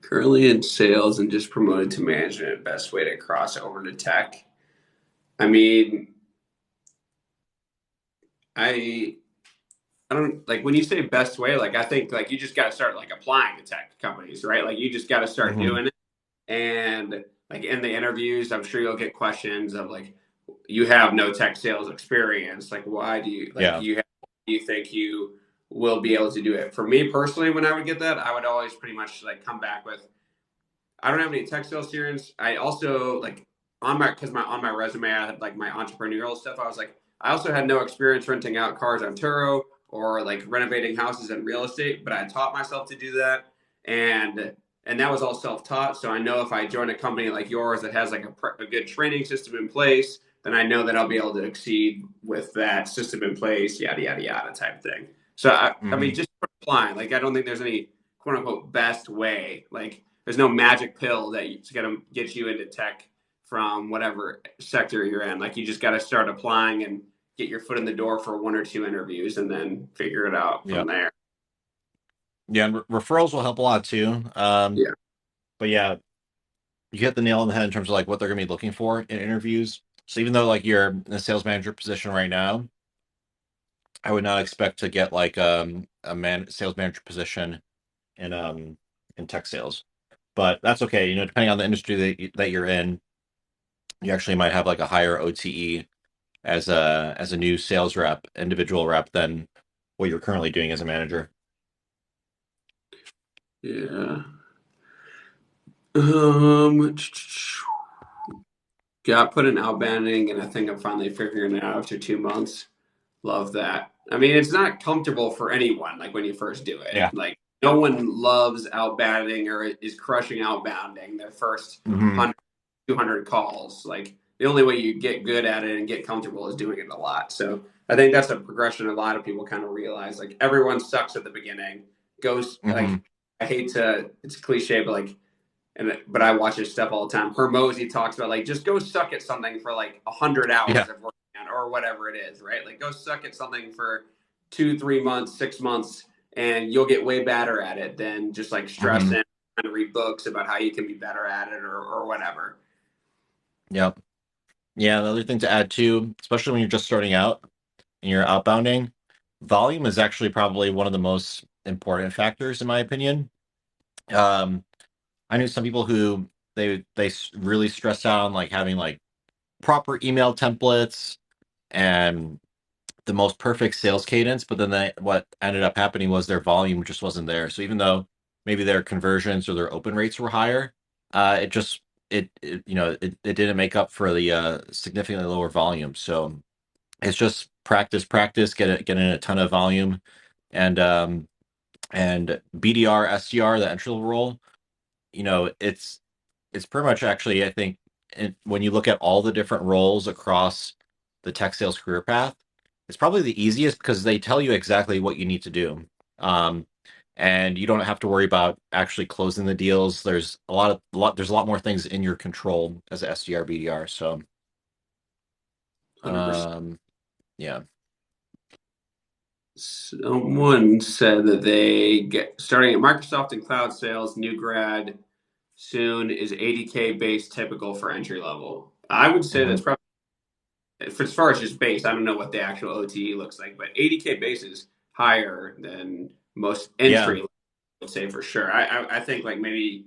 Currently in sales and just promoted to management. Best way to cross over to tech. I mean, I I don't like when you say best way. Like I think like you just got to start like applying to tech companies, right? Like you just got to start Hmm. doing it. And like in the interviews, I'm sure you'll get questions of like, you have no tech sales experience. Like, why do you like Yeah. you have, do you think you will be able to do it? For me personally, when I would get that, I would always pretty much like come back with I don't have any tech sales experience. I also like on my because my on my resume I had like my entrepreneurial stuff. I was like I also had no experience renting out cars on Turo or like renovating houses in real estate, but I taught myself to do that, and and that was all self taught. So I know if I join a company like yours that has like a good training system in place, then I know that I'll be able to exceed with that system in place, yada yada yada type thing. So I mean, Hmm. just applying. Like I don't think there's any quote unquote best way. Like there's no magic pill that's going to get you into tech from whatever sector you're in. Like you just got to start applying and get your foot in the door for one or two interviews and then figure it out Yeah. from there. Yeah, and referrals will help a lot too. Yeah. But yeah, you hit the nail on the head in terms of like what they're gonna be looking for in interviews. So even though like you're in a sales manager position right now, I would not expect to get like a sales manager position in tech sales. But that's okay. Depending on the industry that you're in, you actually might have like a higher OTE as a new sales rep, individual rep than what you're currently doing as a manager. Yeah. Um, got put in outbounding, and I think I'm finally figuring it out after 2 months. Love that. I mean, it's not comfortable for anyone, like when you first do it. Yeah. Like, no one loves outbounding or is crushing outbounding their first Hmm. 100, 200 calls. Like, the only way you get good at it and get comfortable is doing it a lot. So, I think that's a progression a lot of people kind of realize. Like, everyone sucks at the beginning. Goes, Hmm. like, I hate to, it's cliche, but like, but I watch his stuff all the time. Hermosi talks about like just go suck at something for like 100 hours Yeah. of working on or whatever it is, right? Like go suck at something for 2, 3 months, 6 months, and you'll get way better at it than just like Hmm. stressing trying to read books about how you can be better at it or whatever. Yep. Yeah. The other thing to add too, especially when you're just starting out and you're outbounding, volume is actually probably one of the most important factors in my opinion. Um, I knew some people who really stressed out on like having like proper email templates and the most perfect sales cadence, but then what ended up happening was their volume just wasn't there. So even though maybe their conversions or their open rates were higher, it just it didn't make up for the significantly lower volume. So it's just practice, get in a ton of volume, and BDR, SDR, the entry level role. It's pretty much actually, I think, when you look at all the different roles across the tech sales career path, it's probably the easiest because they tell you exactly what you need to do. Um, and you don't have to worry about actually closing the deals. There's a lot more things in your control as a SDR, BDR. So, 100%. um, yeah. Someone said that they get starting at Microsoft and cloud sales, new grad soon is 80K base typical for entry level. I would say Hmm. that's probably for as far as just base, I don't know what the actual OTE looks like, but 80K base is higher than most Yeah. entry. I would say for sure. I think like maybe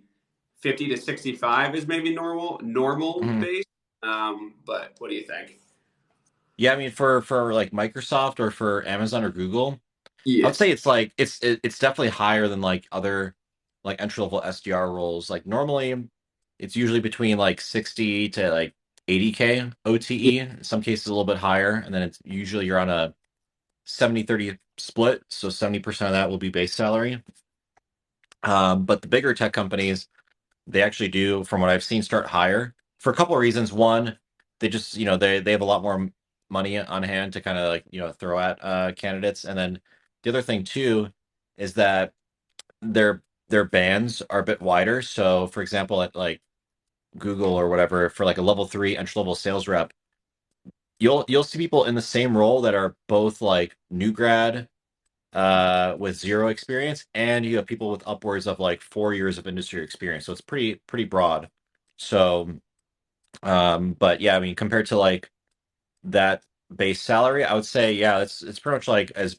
50 to 65 is maybe normal Mhm. base. But what do you think? Yeah. I mean, for like Microsoft or for Amazon or Google, I Yeah, would say it's like it's definitely higher than like other like entry level SDR roles. Like normally it's usually between like 60 to like 80K yeah, OTE, in some cases a little bit higher, and then it's usually you're on a 70-30 split, so 70% of that will be base salary. But the bigger tech companies, they actually do, from what I've seen, start higher for a couple of reasons. One, they just, they have a lot more money on hand to kind of like, throw at candidates. And then the other thing too is that their bands are a bit wider. So for example, at like Google or whatever, for like a level 3 entry level sales rep, you'll see people in the same role that are both like new grad with zero experience, and you have people with upwards of like 4 years of industry experience. So it's pretty broad. So, but yeah, I mean, compared to like that base salary, I would say, yeah, it's pretty much like as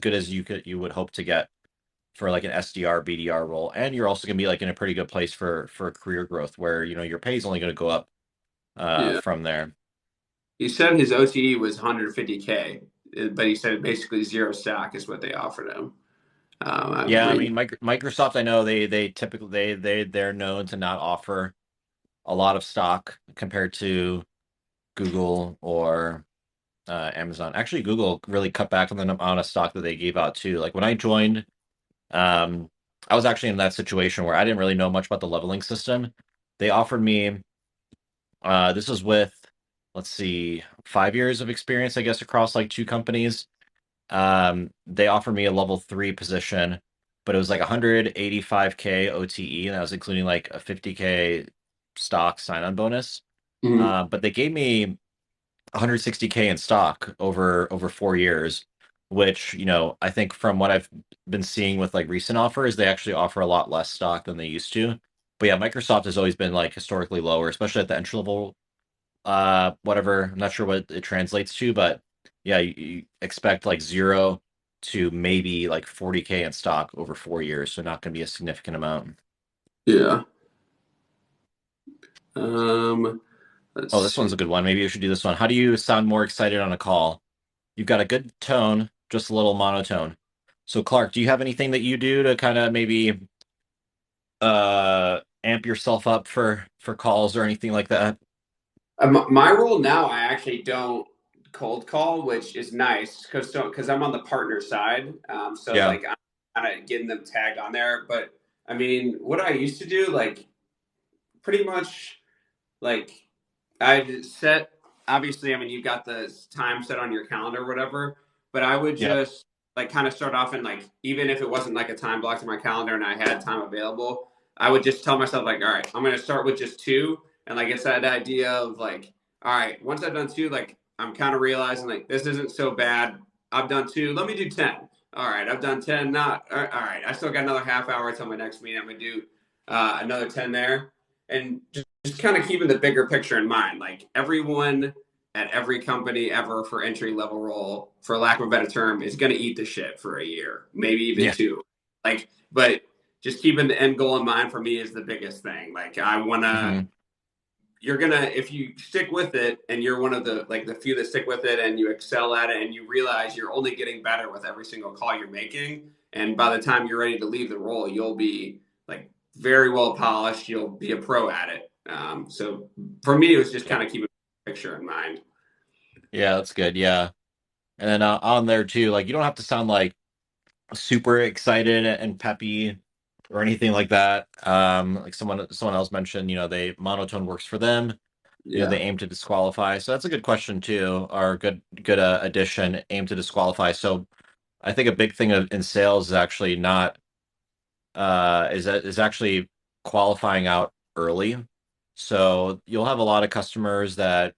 good as you would hope to get for like an SDR BDR role, and you're also gonna be like in a pretty good place for career growth, where your pay is only gonna go up yeah. from there. He said his OTE was 150K, but he said basically zero stock is what they offered him. I'm Yeah, I reading. mean, Microsoft, I know they typically they're known to not offer a lot of stock compared to Google or Amazon. Actually, Google really cut back on the amount of stock that they gave out too. Like when I joined, um, I was actually in that situation where I didn't really know much about the leveling system. They offered me, this was with, let's see, 5 years of experience, I guess, across like two companies. They offered me a level 3 position, but it was like 185K OTE, and that was including like a 50K stock sign-on bonus. Mhm. But they gave me 160K in stock over 4 years, which, I think from what I've been seeing with like recent offers, they actually offer a lot less stock than they used to. But yeah, Microsoft has always been like historically lower, especially at the entry level, whatever. I'm not sure what it translates to, but yeah, you expect like 0 to maybe like 40K in stock over 4 years, so not going to be a significant amount. Yeah. Um, let's Oh, this one's see. a good one. Maybe you should do this one. How do you sound more excited on a call? You've got a good tone, just a little monotone. So, Clark, do you have anything that you do to kind of maybe amp yourself up for calls or anything like that? My role now, I actually don't. cold call, which is nice because I'm on the partner side. So Yeah. like I'm kind of getting them tagged on there. But I mean, what I used to do, like pretty much like I set obviously, I mean, you got the time set on your calendar or whatever, but I would Yep. just like kind of start off and like even if it wasn't like a time blocked in my calendar and I had time available, I would just tell myself like, all right, I'm gonna start with just two, and like it's that idea of like, all right, once I've done two, like I'm kind of realizing like this isn't so bad. I've done two. Let me do 10. All right, I've done 10. Not all right. I still got another half hour until my next meeting. I'm gonna do another 10 there, and just kind of keeping the bigger picture in mind. Like everyone at every company ever for entry level role, for lack of a better term, is going to eat the shit for a year, maybe even Yeah. two. Like, but just keeping the end goal in mind for me is the biggest thing. Like, I want to. Hmm. You're gonna if you stick with it and you're one of the like the few that stick with it and you excel at it and you realize you're only getting better with every single call you're making, and by the time you're ready to leave the role you'll be like very well polished, you'll be a pro at it. So for me it was just Yeah. kind of keeping the picture in mind. Yeah, that's good. Yeah. And then on there too, like you don't have to sound like super excited and peppy or anything like that. Like someone else mentioned, they monotone works for them. Yeah. They aim to disqualify. So that's a good question too, or good addition. Aim to disqualify. So I think a big thing in sales is actually not is actually qualifying out early. So you'll have a lot of customers that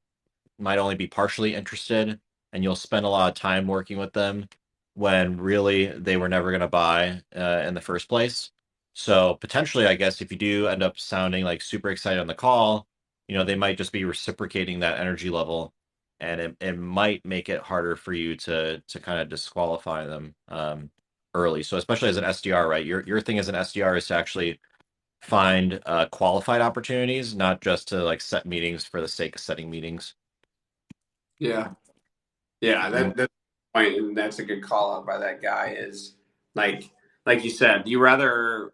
might only be partially interested, and you'll spend a lot of time working with them when really they were never going to buy in the first place. So potentially, I guess if you do end up sounding like super excited on the call, they might just be reciprocating that energy level, and it might make it harder for you to kind of disqualify them early. So especially as an SDR, right? Your thing as an SDR is to actually find qualified opportunities, not just to like set meetings for the sake of setting meetings. Yeah. Yeah, And that's the point, and that's a good call out by that guy. Is like like you said, you rather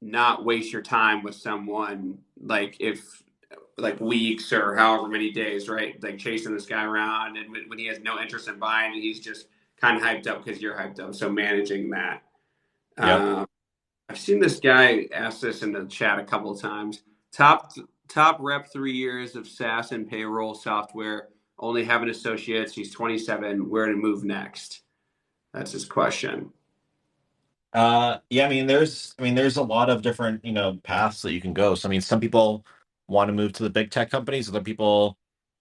not waste your time with someone like if like weeks or however many days, right? Like chasing this guy around, and when he has no interest in buying, and he's just kind of hyped up because you're hyped up. So managing that. yep. Um, I've seen this guy ask this in the chat a couple of times. Top top rep 3 years of SaaS and payroll software. Only having associates. He's 27. Where to move next? That's his question. Yeah, I mean, there's a lot of different, paths that you can go. So, I mean, some people want to move to the big tech companies, other people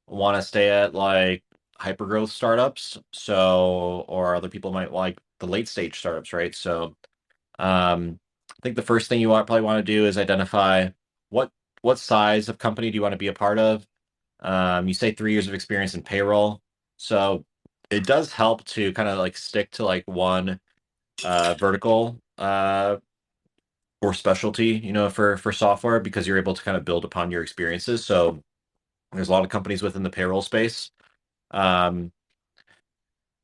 want to stay at like hypergrowth startups. So, or other people might like the late stage startups, right? So, I think the first thing probably want to do is identify what what size of company do you want to be a part of. You say 3 years of experience in payroll, so it does help to kind of like stick to like one vertical or specialty, for software because you're able to kind of build upon your experiences. So there's a lot of companies within the payroll space. Um,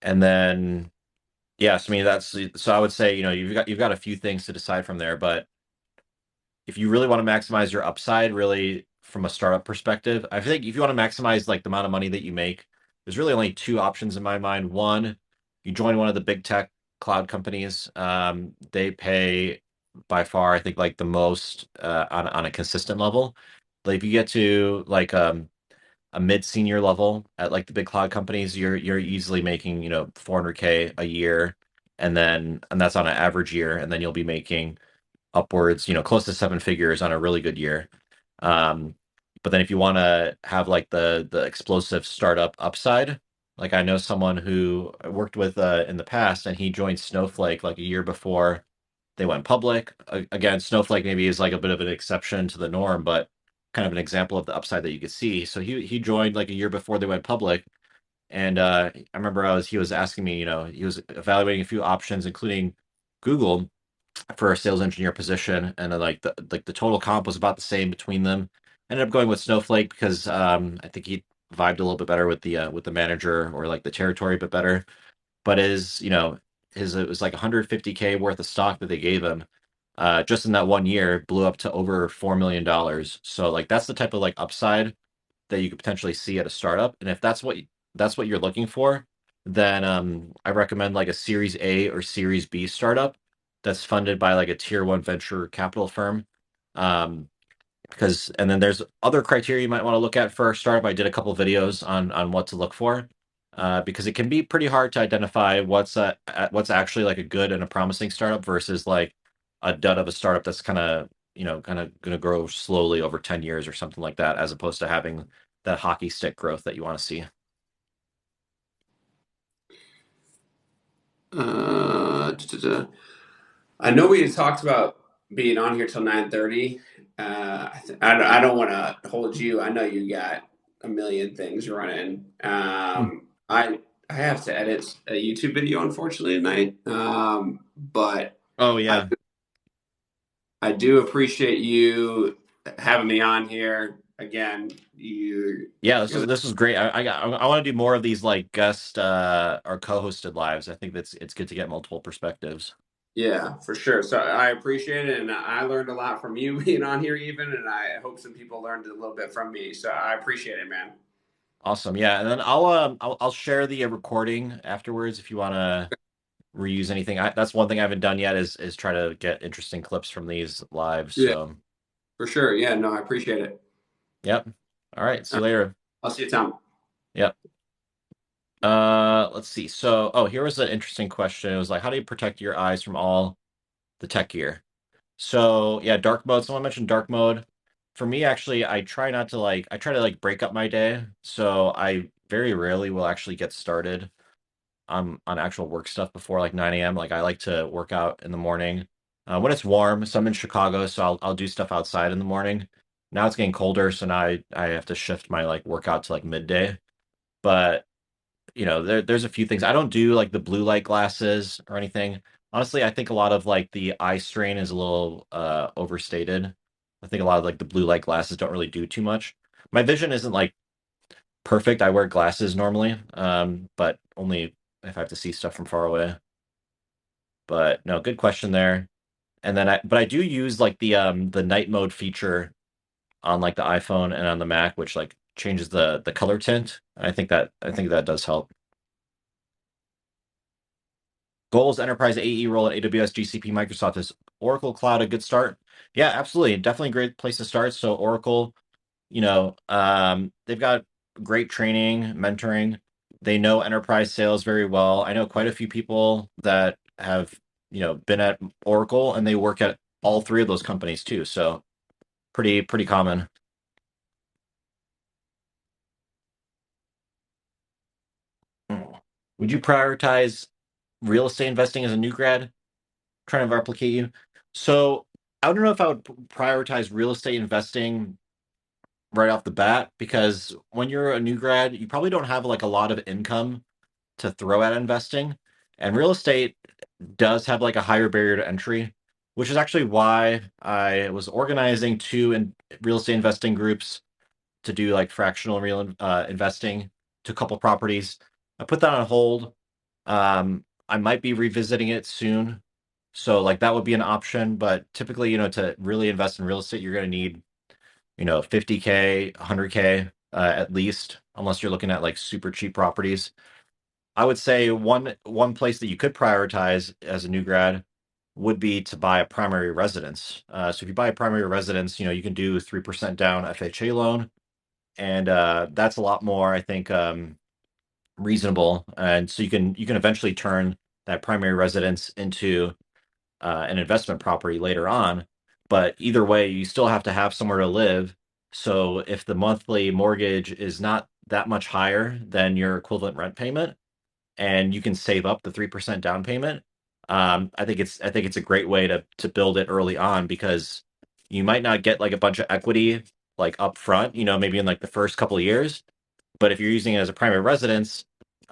and then yes, I mean that's so I would say, you've got a few things to decide from there, but if you really want to maximize your upside, really from a startup perspective, I think if you want to maximize like the amount of money that you make, there's really only two options in my mind. One, you join one of the big tech cloud companies. They pay by far, I think, like the most on a consistent level. Like if you get to like a mid senior level at like the big cloud companies, you're easily making 400K a year, and that's on an average year, and then you'll be making upwards, close to seven figures on a really good year. Um, but then if you want to have like the explosive startup upside, like I know someone who I worked with in the past, and he joined Snowflake like a year before they went public. Again, Snowflake maybe is like a bit of an exception to the norm, but kind of an example of the upside that you could see. So he joined like a year before they went public, and I remember he was asking me, he was evaluating a few options, including Google for a sales engineer position, and the total comp was about the same between them. Ended up going with Snowflake because I think he vibed a little bit better with the manager, or like the territory a bit better. But his it was like 150K worth of stock that they gave him. Just in that one year, blew up to over $4 million. So like that's the type of like upside that you could potentially see at a startup. And if that's that's what you're looking for, then I recommend like a Series A or Series B startup that's funded by like a tier one venture capital firm. Um, because and then there's other criteria you might want to look at for a startup. I did a couple videos on what to look for, because it can be pretty hard to identify what's actually like a good and a promising startup versus like a dud of a startup that's kind of going to grow slowly over 10 years or something like that, as opposed to having that hockey stick growth that you want to see. Duh, duh, duh. I know we had talked about being on here till 9:30. I don't want to hold you. I know you got a million things running. Hmm. I have to edit a YouTube video unfortunately tonight. But Oh I yeah. I do appreciate you having me on here again. Yeah, this You're is the, this is great. I want to do more of these like guest or co-hosted lives. I think that's it's good to get multiple perspectives. yeah, for sure. So I appreciate it, and I learned a lot from you being on here, even, and I hope some people learned a little bit from me. So I appreciate it, man. Awesome. Yeah, and then I'll share the recording afterwards if you want to reuse anything. That's one thing I haven't done yet is try to get interesting clips from these lives. Yeah, So, for sure. Yeah, no, I appreciate it. yep. All right. See All you right, later. I'll see you, Tom. Yep. Let's see. So, here was an interesting question. It was like, how do you protect your eyes from all the tech gear? So, yeah, dark mode. Someone mentioned dark mode. For me, actually, I try to like break up my day. So I very rarely will actually get started on actual work stuff before like 9 a.m. Like I like to work out in the morning when it's warm. So I'm in Chicago, so I'll do stuff outside in the morning. Now it's getting colder, so now I have to shift my like workout to like midday. But there's a few things. I don't do like the blue light glasses or anything. Honestly, I think a lot of like the eye strain is a little overstated. I think a lot of like the blue light glasses don't really do too much. My vision isn't like perfect. I wear glasses normally, but only if I have to see stuff from far away. But no, good question there. And then I do use like the night mode feature on like the iPhone and on the Mac, which like changes the color tint. I think that does help. Goals Enterprise AE role at AWS, GCP, Microsoft. Is Oracle Cloud a good start? Yeah, absolutely. Definitely a great place to start. So Oracle, they've got great training, mentoring. They know enterprise sales very well. I know quite a few people that have, been at Oracle and they work at all three of those companies too. So pretty common. Would you prioritize real estate investing as a new grad? Trying to replicate you. So I don't know if I would prioritize real estate investing right off the bat, because when you're a new grad, you probably don't have like a lot of income to throw at investing. And real estate does have like a higher barrier to entry, which is actually why I was organizing real estate investing groups to do like fractional real investing to a couple properties. I put that on hold. I might be revisiting it soon. So like that would be an option, but typically, to really invest in real estate, you're going to need, 50K, 100K at least, unless you're looking at like super cheap properties. I would say one place that you could prioritize as a new grad would be to buy a primary residence. So if you buy a primary residence, you can do 3% down FHA loan, and that's a lot more, I think, reasonable. And so you can eventually turn that primary residence into an investment property later on. But either way, you still have to have somewhere to live. So if the monthly mortgage is not that much higher than your equivalent rent payment, and you can save up the 3% down payment, I think it's a great way to build it early on, because you might not get like a bunch of equity like up front, maybe in like the first couple of years. But if you're using it as a primary residence,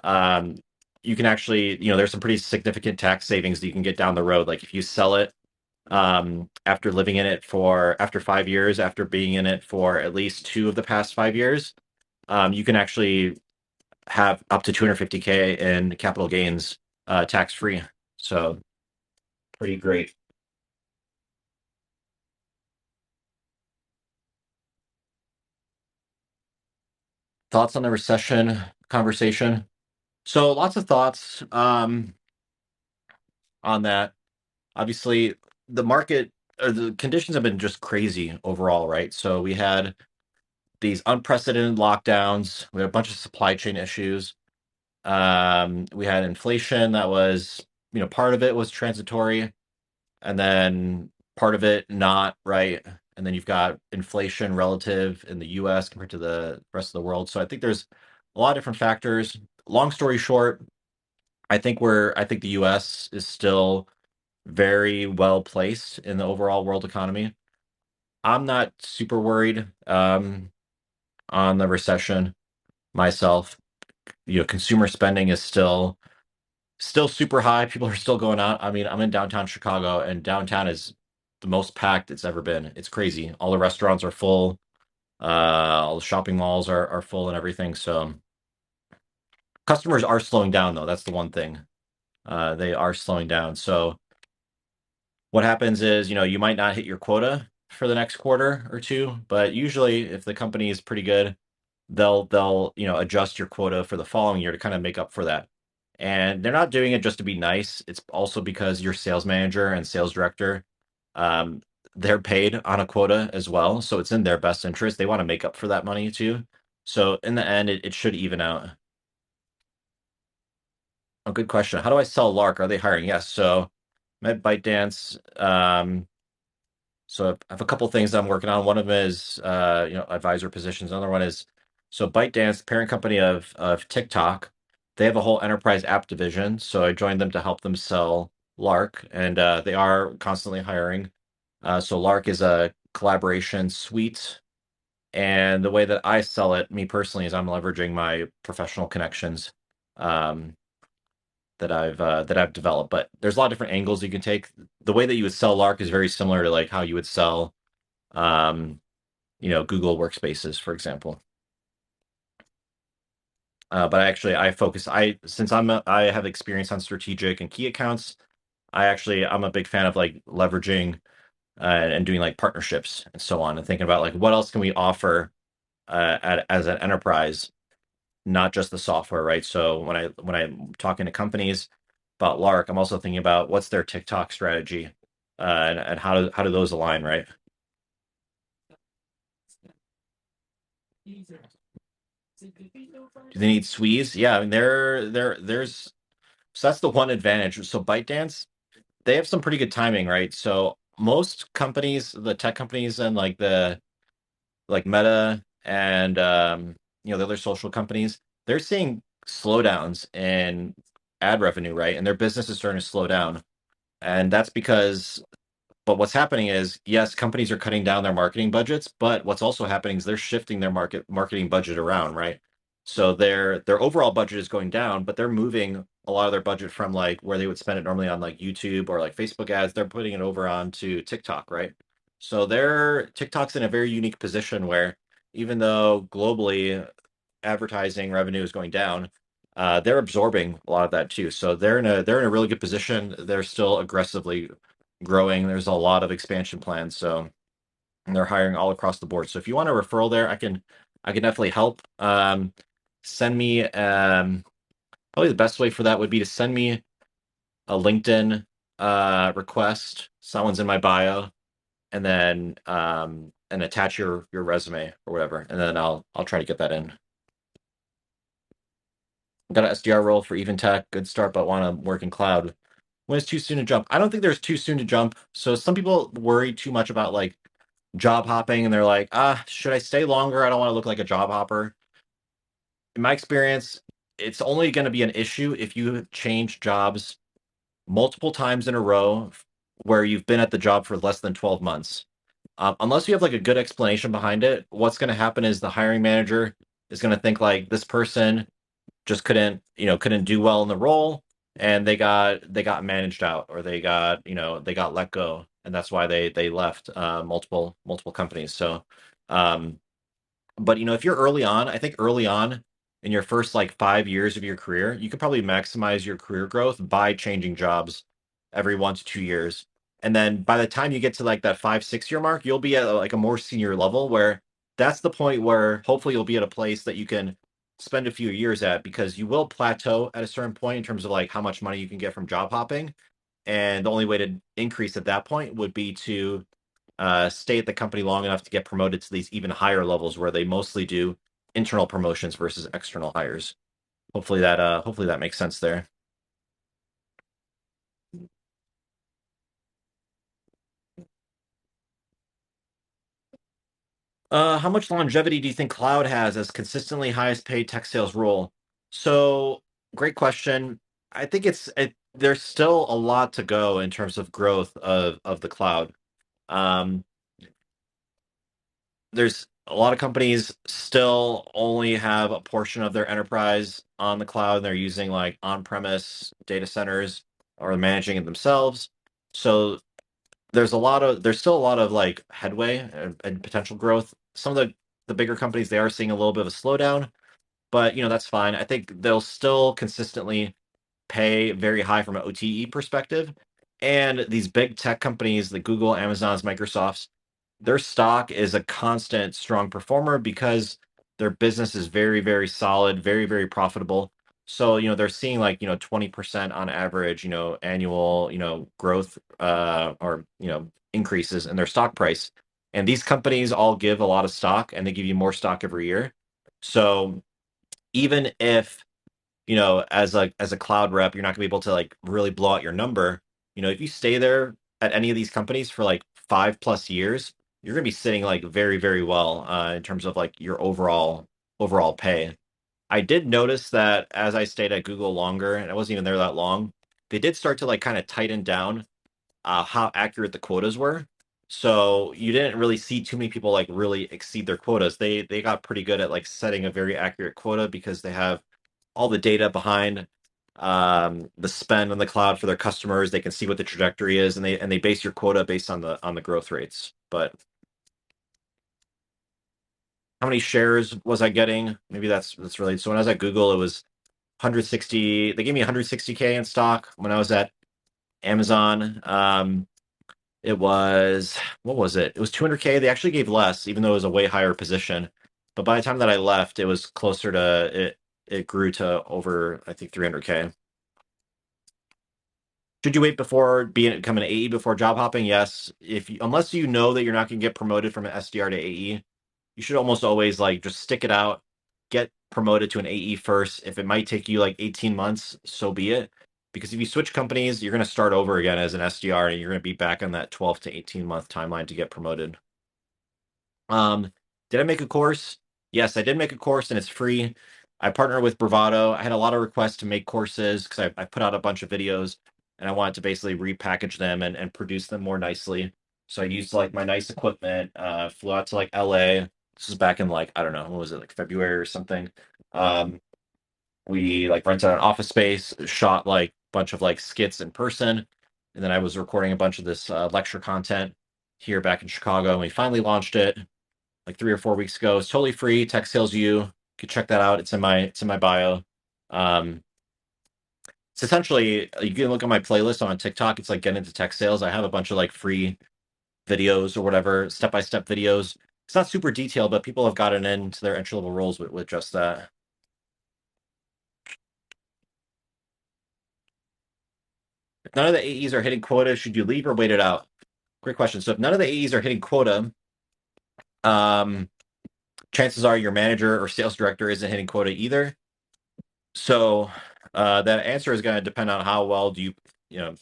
um, you can actually, there's some pretty significant tax savings that you can get down the road. Like if you sell it after living in it after 5 years, after being in it for at least two of the past 5 years, you can actually have up to 250K in capital gains tax free. So pretty great. Thoughts on the recession? conversation. So lots of thoughts on that. Obviously, the market or the conditions have been just crazy overall, right? So we had these unprecedented lockdowns. We had a bunch of supply chain issues. We had inflation that was, part of it was transitory, and then part of it not, right? And then you've got inflation relative in the US compared to the rest of the world. So I think there's a lot of different factors. Long story short, I think the US is still very well placed in the overall world economy. I'm not super worried on the recession myself. Consumer spending is still super high. People are still going out. I mean, I'm in downtown Chicago, and downtown is the most packed it's ever been. It's crazy. All the restaurants are full. All the shopping malls are full and everything. So customers are slowing down, though. That's the one thing. They are slowing down. So what happens is, you might not hit your quota for the next quarter or two, but usually if the company is pretty good, they'll adjust your quota for the following year to kind of make up for that. And they're not doing it just to be nice. It's also because your sales manager and sales director, um, they're paid on a quota as well. So it's in their best interest. They want to make up for that money too. So in the end, it should even out. Oh, good question. How do I sell Lark? Are they hiring? Yes. So I'm at ByteDance. So I have a couple things I'm working on. One of them is advisor positions. Another one is so ByteDance, parent company of TikTok. They have a whole enterprise app division. So I joined them to help them sell Lark, and they are constantly hiring. So Lark is a collaboration suite, and the way that I sell it, me personally, is I'm leveraging my professional connections um, that I've developed. But there's a lot of different angles you can take. The way that you would sell Lark is very similar to like how you would sell um, Google Workspaces, for example. But actually, I focus. Since I have experience on strategic and key accounts. I'm a big fan of like leveraging and doing like partnerships and so on, and thinking about like what else can we offer as an enterprise, not just the software, right? So when I'm talking to companies about Lark, I'm also thinking about what's their TikTok strategy, and how do those align, right? Do they need SWEs? Yeah, I mean there's so that's the one advantage. So ByteDance, they have some pretty good timing, right? So most companies, the tech companies and like the like Meta and the other social companies, they're seeing slowdowns in ad revenue, right? And their business is starting to slow down. And that's because but what's happening is, yes, companies are cutting down their marketing budgets, but what's also happening is they're shifting their marketing budget around, right? So their overall budget is going down, but they're moving a lot of their budget from like where they would spend it normally on like YouTube or like Facebook ads, they're putting it over onto TikTok, right? So TikTok's in a very unique position where even though globally advertising revenue is going down, they're absorbing a lot of that too. So they're in a really good position. They're still aggressively growing. There's a lot of expansion plans, so they're hiring all across the board. So if you want a referral there, I can definitely help. Send me probably the best way for that would be to send me a LinkedIn request. Someone's in my bio, and then and attach your resume or whatever, and then I'll try to get that in. Got an SDR role for Eventech, good start, but want to work in cloud. When it's too soon to jump? I don't think there's too soon to jump. So some people worry too much about like job hopping and they're like, should I stay longer? I don't want to look like a job hopper. In my experience, it's only going to be an issue if you change jobs multiple times in a row where you've been at the job for less than 12 months. Unless you have like a good explanation behind it, what's going to happen is the hiring manager is going to think like this person just couldn't do well in the role, and they got managed out, or they got let go, and that's why they left multiple companies. So um but if you're early on, I think early on in your first like 5 years of your career, you could probably maximize your career growth by changing jobs every 1 to 2 years. And then by the time you get to like that 5 6 year mark, you'll be at like a more senior level where that's the point where hopefully you'll be at a place that you can spend a few years at, because you will plateau at a certain point in terms of like how much money you can get from job hopping. And the only way to increase at that point would be to stay at the company long enough to get promoted to these even higher levels where they mostly do internal promotions versus external hires. Hopefully that makes sense there. How much longevity do you think cloud has as consistently highest paid tech sales role? So, great question. I think there's still a lot to go in terms of growth of the cloud. Um, there's a lot of companies still only have a portion of their enterprise on the cloud, and they're using like on-premise data centers or managing it themselves. So there's still a lot of like headway and potential growth. Some of the bigger companies, they are seeing a little bit of a slowdown, but that's fine. I think they'll still consistently pay very high from an OTE perspective. And these big tech companies, the Google, Amazons, Microsofts, their stock is a constant strong performer because their business is very, very solid, very, very profitable. So, they're seeing like, 20% on average, annual, growth or, increases in their stock price. And these companies all give a lot of stock and they give you more stock every year. So even if as a cloud rep, you're not gonna be able to like really blow out your number. If you stay there at any of these companies for like 5+ years, you're gonna be sitting like very, very well in terms of like your overall pay. I did notice that as I stayed at Google longer, and I wasn't even there that long, they did start to like kind of tighten down how accurate the quotas were. So you didn't really see too many people like really exceed their quotas. They got pretty good at like setting a very accurate quota because they have all the data behind the spend on the cloud for their customers. They can see what the trajectory is, and they base your quota based on the growth rates. But how many shares was I getting? Maybe that's related. So when I was at Google, it was 160. They gave me 160K in stock. When I was at Amazon, it was what was it? It was 200K. They actually gave less, even though it was a way higher position. But by the time that I left, it was closer to it. It grew to over, I think, 300K. Should you wait before become an AE before job hopping? Yes. Unless you know that you're not going to get promoted from an SDR to AE, you should almost always like just stick it out, get promoted to an AE first. If it might take you like 18 months, so be it. Because if you switch companies, you're going to start over again as an SDR and you're going to be back on that 12 to 18-month timeline to get promoted. Um, did I make a course? Yes, I did make a course and it's free. I partner with Bravado. I had a lot of requests to make courses because I put out a bunch of videos and I wanted to basically repackage them and produce them more nicely. So I used like my nice equipment, flew out to like LA. This is back in like, I don't know, what was it, like February or something. Um, we like rented an office space, shot like a bunch of like skits in person, and then I was recording a bunch of this lecture content here back in Chicago, and we finally launched it like 3 or 4 weeks ago. It's totally free. Tech Sales U. You can check that out. It's in my bio. Um, it's essentially you can look at my playlist on TikTok. It's like get into tech sales. I have a bunch of like free videos or whatever, step-by-step videos. It's not super detailed, but people have gotten into their entry level roles with just that. If none of the AEs are hitting quota, should you leave or wait it out? Great question. So if none of the AEs are hitting quota, um, chances are your manager or sales director isn't hitting quota either. So that answer is going to depend on how well do you know,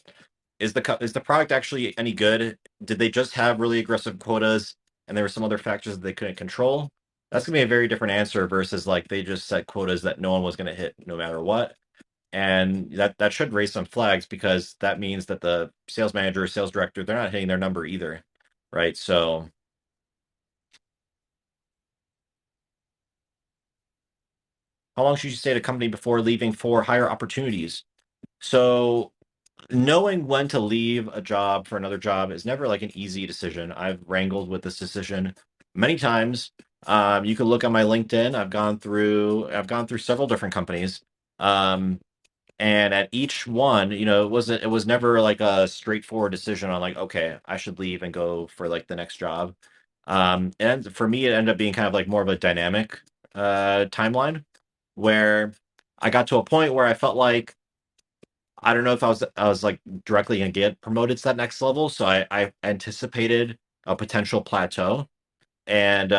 is the product actually any good? Did they just have really aggressive quotas and there were some other factors that they couldn't control? That's going to be a very different answer versus like they just set quotas that no one was going to hit no matter what. And that should raise some flags because that means that the sales manager or sales director, they're not hitting their number either, right? So how long should you stay at a company before leaving for higher opportunities? So knowing when to leave a job for another job is never like an easy decision. I've wrangled with this decision many times. You can look at my LinkedIn. I've gone through several different companies. Um, and at each one, it was never like a straightforward decision on like, okay, I should leave and go for like the next job. And for me, it ended up being kind of like more of a dynamic timeline where I got to a point where I felt like I don't know if I was like directly gonna get promoted to that next level. So I anticipated a potential plateau. And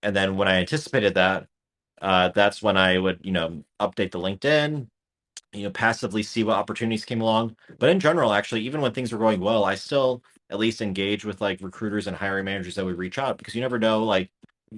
then when I anticipated that, that's when I would, update the LinkedIn, passively see what opportunities came along. But in general, actually, even when things were going well, I still at least engage with like recruiters and hiring managers that would reach out because you never know like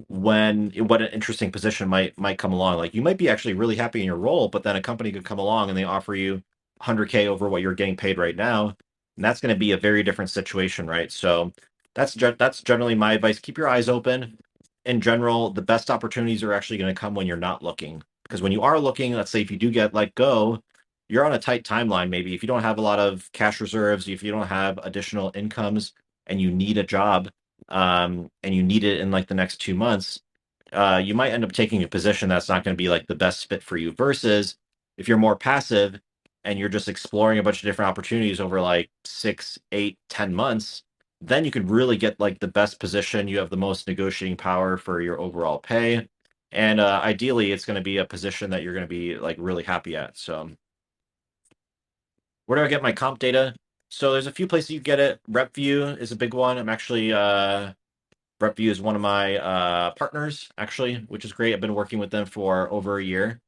when what an interesting position might come along. Like you might be actually really happy in your role, but then a company could come along and they offer you 100K over what you're getting paid right now, and that's going to be a very different situation, right? So that's generally my advice. Keep your eyes open. In general, the best opportunities are actually going to come when you're not looking. Because when you are looking, let's say if you do get let go, you're on a tight timeline. Maybe if you don't have a lot of cash reserves, if you don't have additional incomes, and you need a job, and you need it in like the next 2 months, you might end up taking a position that's not going to be like the best fit for you. Versus if you're more passive and you're just exploring a bunch of different opportunities over like 6, 8, 10 months, then you could really get like the best position. You have the most negotiating power for your overall pay. And ideally, it's going to be a position that you're going to be like really happy at. So, where do I get my comp data? So, there's a few places you get it. RepView is a big one. I'm actually RepView is one of my partners, actually, which is great. I've been working with them for over a year,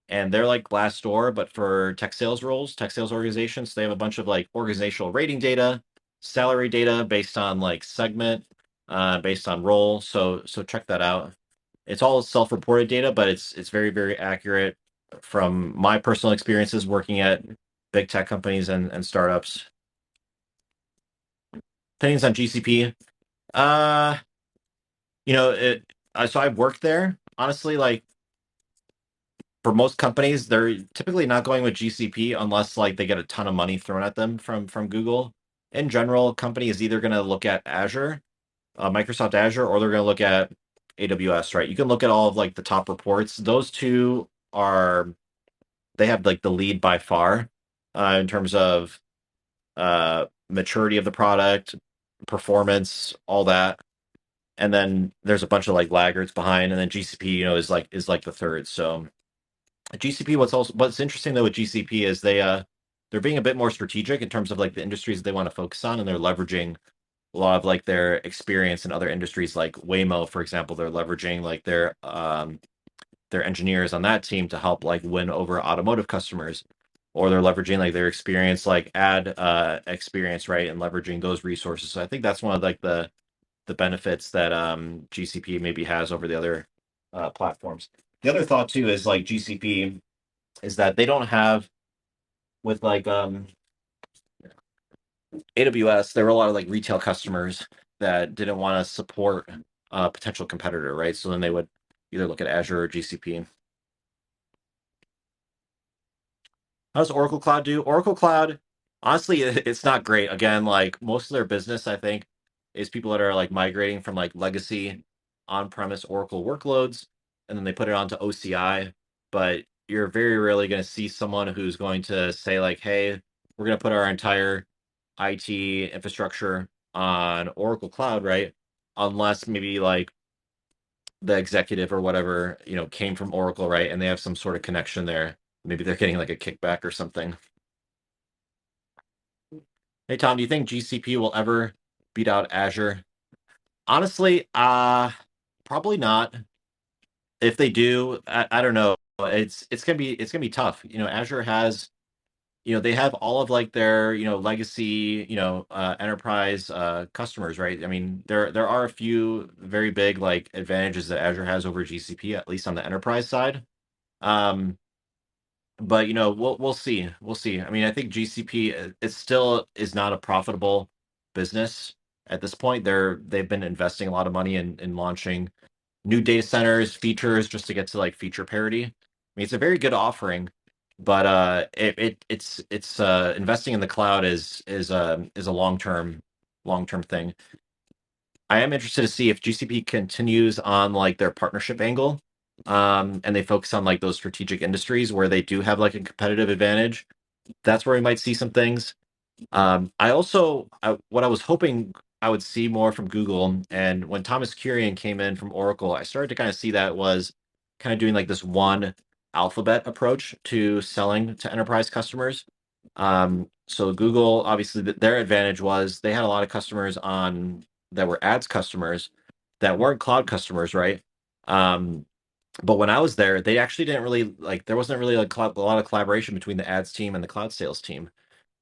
and they're like Glassdoor, but for tech sales roles, tech sales organizations. They have a bunch of like organizational rating data, salary data based on like segment, based on role. So check that out. It's all self-reported data, but it's very, very accurate from my personal experiences working at big tech companies and startups. Opinions on GCP. Uh, so I've worked there. Honestly, like for most companies, they're typically not going with GCP unless like they get a ton of money thrown at them from Google. In general, company is either going to look at Azure, Microsoft Azure, or they're going to look at AWS, right? You can look at all of like the top reports. Those two are they have like the lead by far in terms of maturity of the product, performance, all that. And then there's a bunch of like laggards behind, and then GCP, is like the third. So GCP, what's interesting though with GCP is they're being a bit more strategic in terms of like the industries they want to focus on, and they're leveraging a lot of like their experience in other industries like Waymo, for example. They're leveraging like their engineers on that team to help like win over automotive customers, or they're leveraging like their experience like ad experience, right, and leveraging those resources. So I think that's one of like the benefits that GCP maybe has over the other platforms. The other thought too is like GCP is that they don't have with like AWS, there were a lot of like retail customers that didn't want to support a potential competitor, right? So then they would either look at Azure or GCP. How does Oracle Cloud do? Oracle Cloud, honestly, it's not great. Again, like most of their business, I think, is people that are like migrating from like legacy on-premise Oracle workloads, and then they put it onto OCI. But you're very rarely going to see someone who's going to say like, "Hey, we're going to put our entire IT infrastructure on Oracle Cloud," right? Unless maybe like the executive or whatever, came from Oracle, right? And they have some sort of connection there. Maybe they're getting like a kickback or something. Hey Tom, do you think GCP will ever beat out Azure? Honestly, probably not. If they do, I don't know. It's gonna be tough. Azure has, they have all of like their, legacy, enterprise customers, right? I mean, there are a few very big like advantages that Azure has over GCP, at least on the enterprise side. Um, but we'll see. We'll see. I mean, I think GCP it still is not a profitable business at this point. They've been investing a lot of money in launching new data centers, features just to get to like feature parity. I mean, it's a very good offering, but it's investing in the cloud is a long term thing. I am interested to see if GCP continues on like their partnership angle, and they focus on like those strategic industries where they do have like a competitive advantage. That's where we might see some things. What I was hoping I would see more from Google, and when Thomas Kurian came in from Oracle, I started to kind of see that was kind of doing like this one. alphabet approach to selling to enterprise customers. So Google, obviously, their advantage was they had a lot of customers on that were ads customers that weren't cloud customers, right? Um, but when I was there, they actually didn't really like, there wasn't really a lot of collaboration between the ads team and the cloud sales team.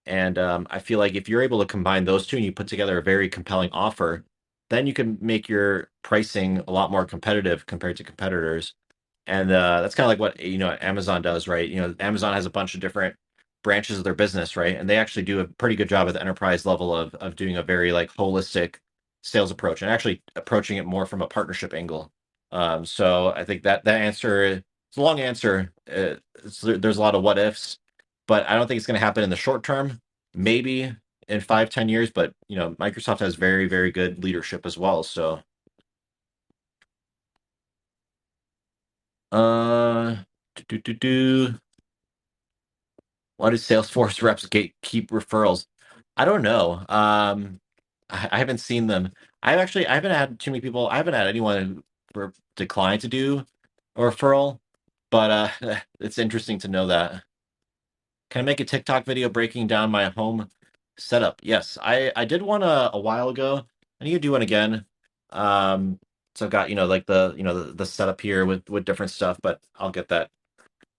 And I feel like if you're able to combine those two and you put together a very compelling offer, then you can make your pricing a lot more competitive compared to competitors. And that's kind of like what Amazon does, right? Amazon has a bunch of different branches of their business, right? And they actually do a pretty good job at the enterprise level of doing a very like holistic sales approach and actually approaching it more from a partnership angle. So I think that answer, it's a long answer. There's a lot of what ifs, but I don't think it's going to happen in the short term. Maybe in 5, 10 years, but Microsoft has very, very good leadership as well. So uh do, do, do, do. Why do Salesforce reps keep referrals? I don't know. I haven't seen them. I haven't had too many people. I haven't had anyone decline to do a referral, but it's interesting to know that. Can I make a TikTok video breaking down my home setup? Yes, I did one a while ago. I need to do one again. Um, so I've got like the setup here with different stuff, but I'll get that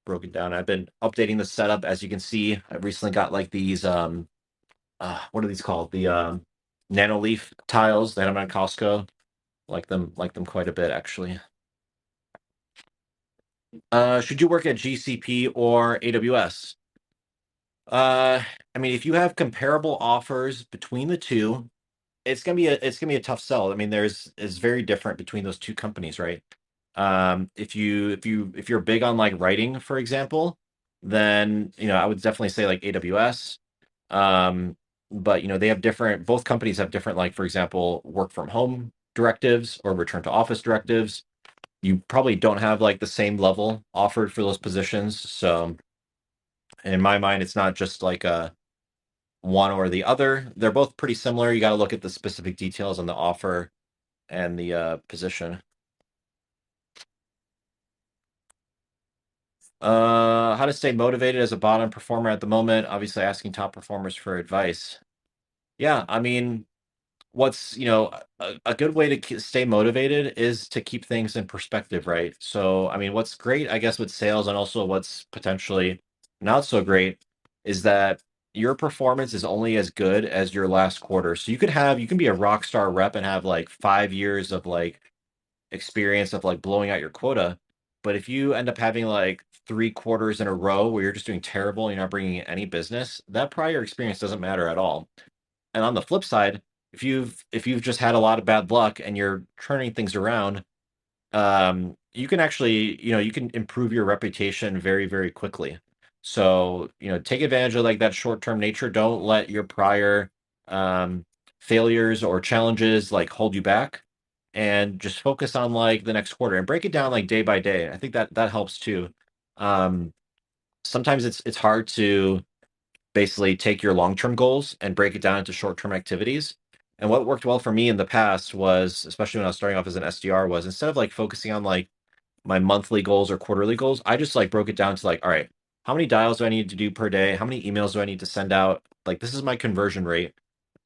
broken down. I've been updating the setup. As you can see, I recently got like these what are these called? The nano leaf tiles. They had them at Costco. Like them quite a bit actually. Should you work at GCP or AWS? Uh, I mean, if you have comparable offers between the two, it's gonna be a tough sell. I mean, it's very different between those two companies, right? If you're big on like writing, for example, then I would definitely say like AWS. Um, but they have different. Both companies have different, like for example, work from home directives or return to office directives. You probably don't have like the same level offered for those positions. So in my mind, it's not just like a one or the other. They're both pretty similar. You got to look at the specific details on the offer and the position. How to stay motivated as a bottom performer at the moment? Obviously, asking top performers for advice. Yeah, I mean, a good way to stay motivated is to keep things in perspective, right? So, I mean, what's great, I guess, with sales and also what's potentially not so great is that your performance is only as good as your last quarter. So you can be a rock star rep and have like 5 years of like experience of like blowing out your quota. But if you end up having like 3 quarters in a row where you're just doing terrible and you're not bringing in any business, that prior experience doesn't matter at all. And on the flip side, if you've just had a lot of bad luck and you're turning things around, you can actually, you can improve your reputation very, very quickly. So, take advantage of like that short-term nature. Don't let your prior um, failures or challenges like hold you back, and just focus on like the next quarter and break it down like day by day. I think that helps too. Um, Sometimes it's hard to basically take your long-term goals and break it down into short-term activities. And what worked well for me in the past was, especially when I was starting off as an SDR, was instead of like focusing on like my monthly goals or quarterly goals, I just like broke it down to like, all right, how many dials do I need to do per day? How many emails do I need to send out? Like, this is my conversion rate.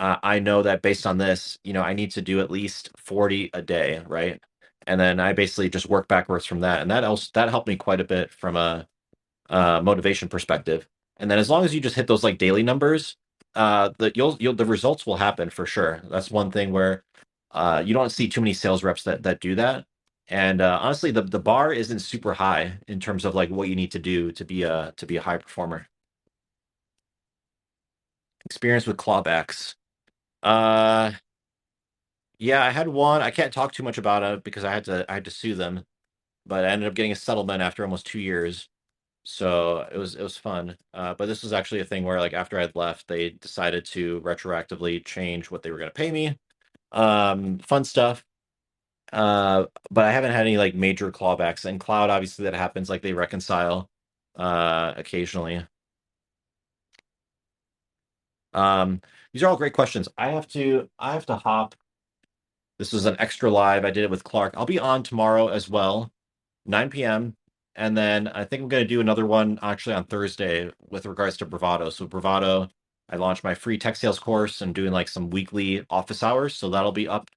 I know that based on this, I need to do at least 40 a day, right? And then I basically just work backwards from that. And that helped me quite a bit from a motivation perspective. And then as long as you just hit those like daily numbers, the results will happen for sure. That's one thing where you don't see too many sales reps that do that. And honestly, the bar isn't super high in terms of like what you need to do to be a high performer. Experience with clawbacks. Uh, yeah, I had one. I can't talk too much about it because I had to sue them, but I ended up getting a settlement after almost 2 years. So it was fun. But this was actually a thing where like after I'd left, they decided to retroactively change what they were going to pay me. Fun stuff. But I haven't had any like major clawbacks. And cloud, obviously, that happens. Like they reconcile occasionally. Um, these are all great questions. I have to hop. This was an extra live. I did it with Clark. I'll be on tomorrow as well, 9 p.m. And then I think I'm going to do another one actually on Thursday with regards to Bravado. So Bravado, I launched my free tech sales course and doing like some weekly office hours. So that'll be up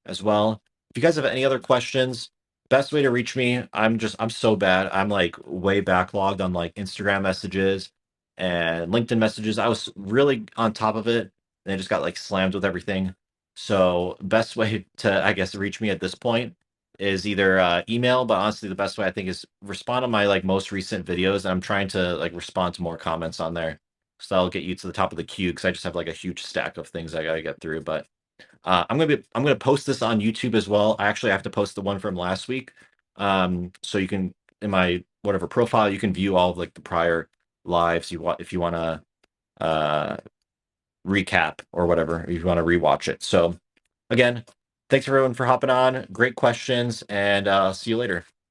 as well. If you guys have any other questions, best way to reach me, I'm so bad. I'm like way backlogged on like Instagram messages and LinkedIn messages. I was really on top of it and I just got like slammed with everything. So best way to, I guess, reach me at this point is either email, but honestly, the best way I think is respond to my like most recent videos. And I'm trying to like respond to more comments on there, so that'll get you to the top of the queue because I just have like a huge stack of things I gotta get through. But I'm gonna post this on YouTube as well. I actually have to post the one from last week, so you can in my whatever profile you can view all of like the prior lives you want if you want to uh recap or whatever if you want to rewatch it. So again, thanks everyone for hopping on. Great questions, and see you later.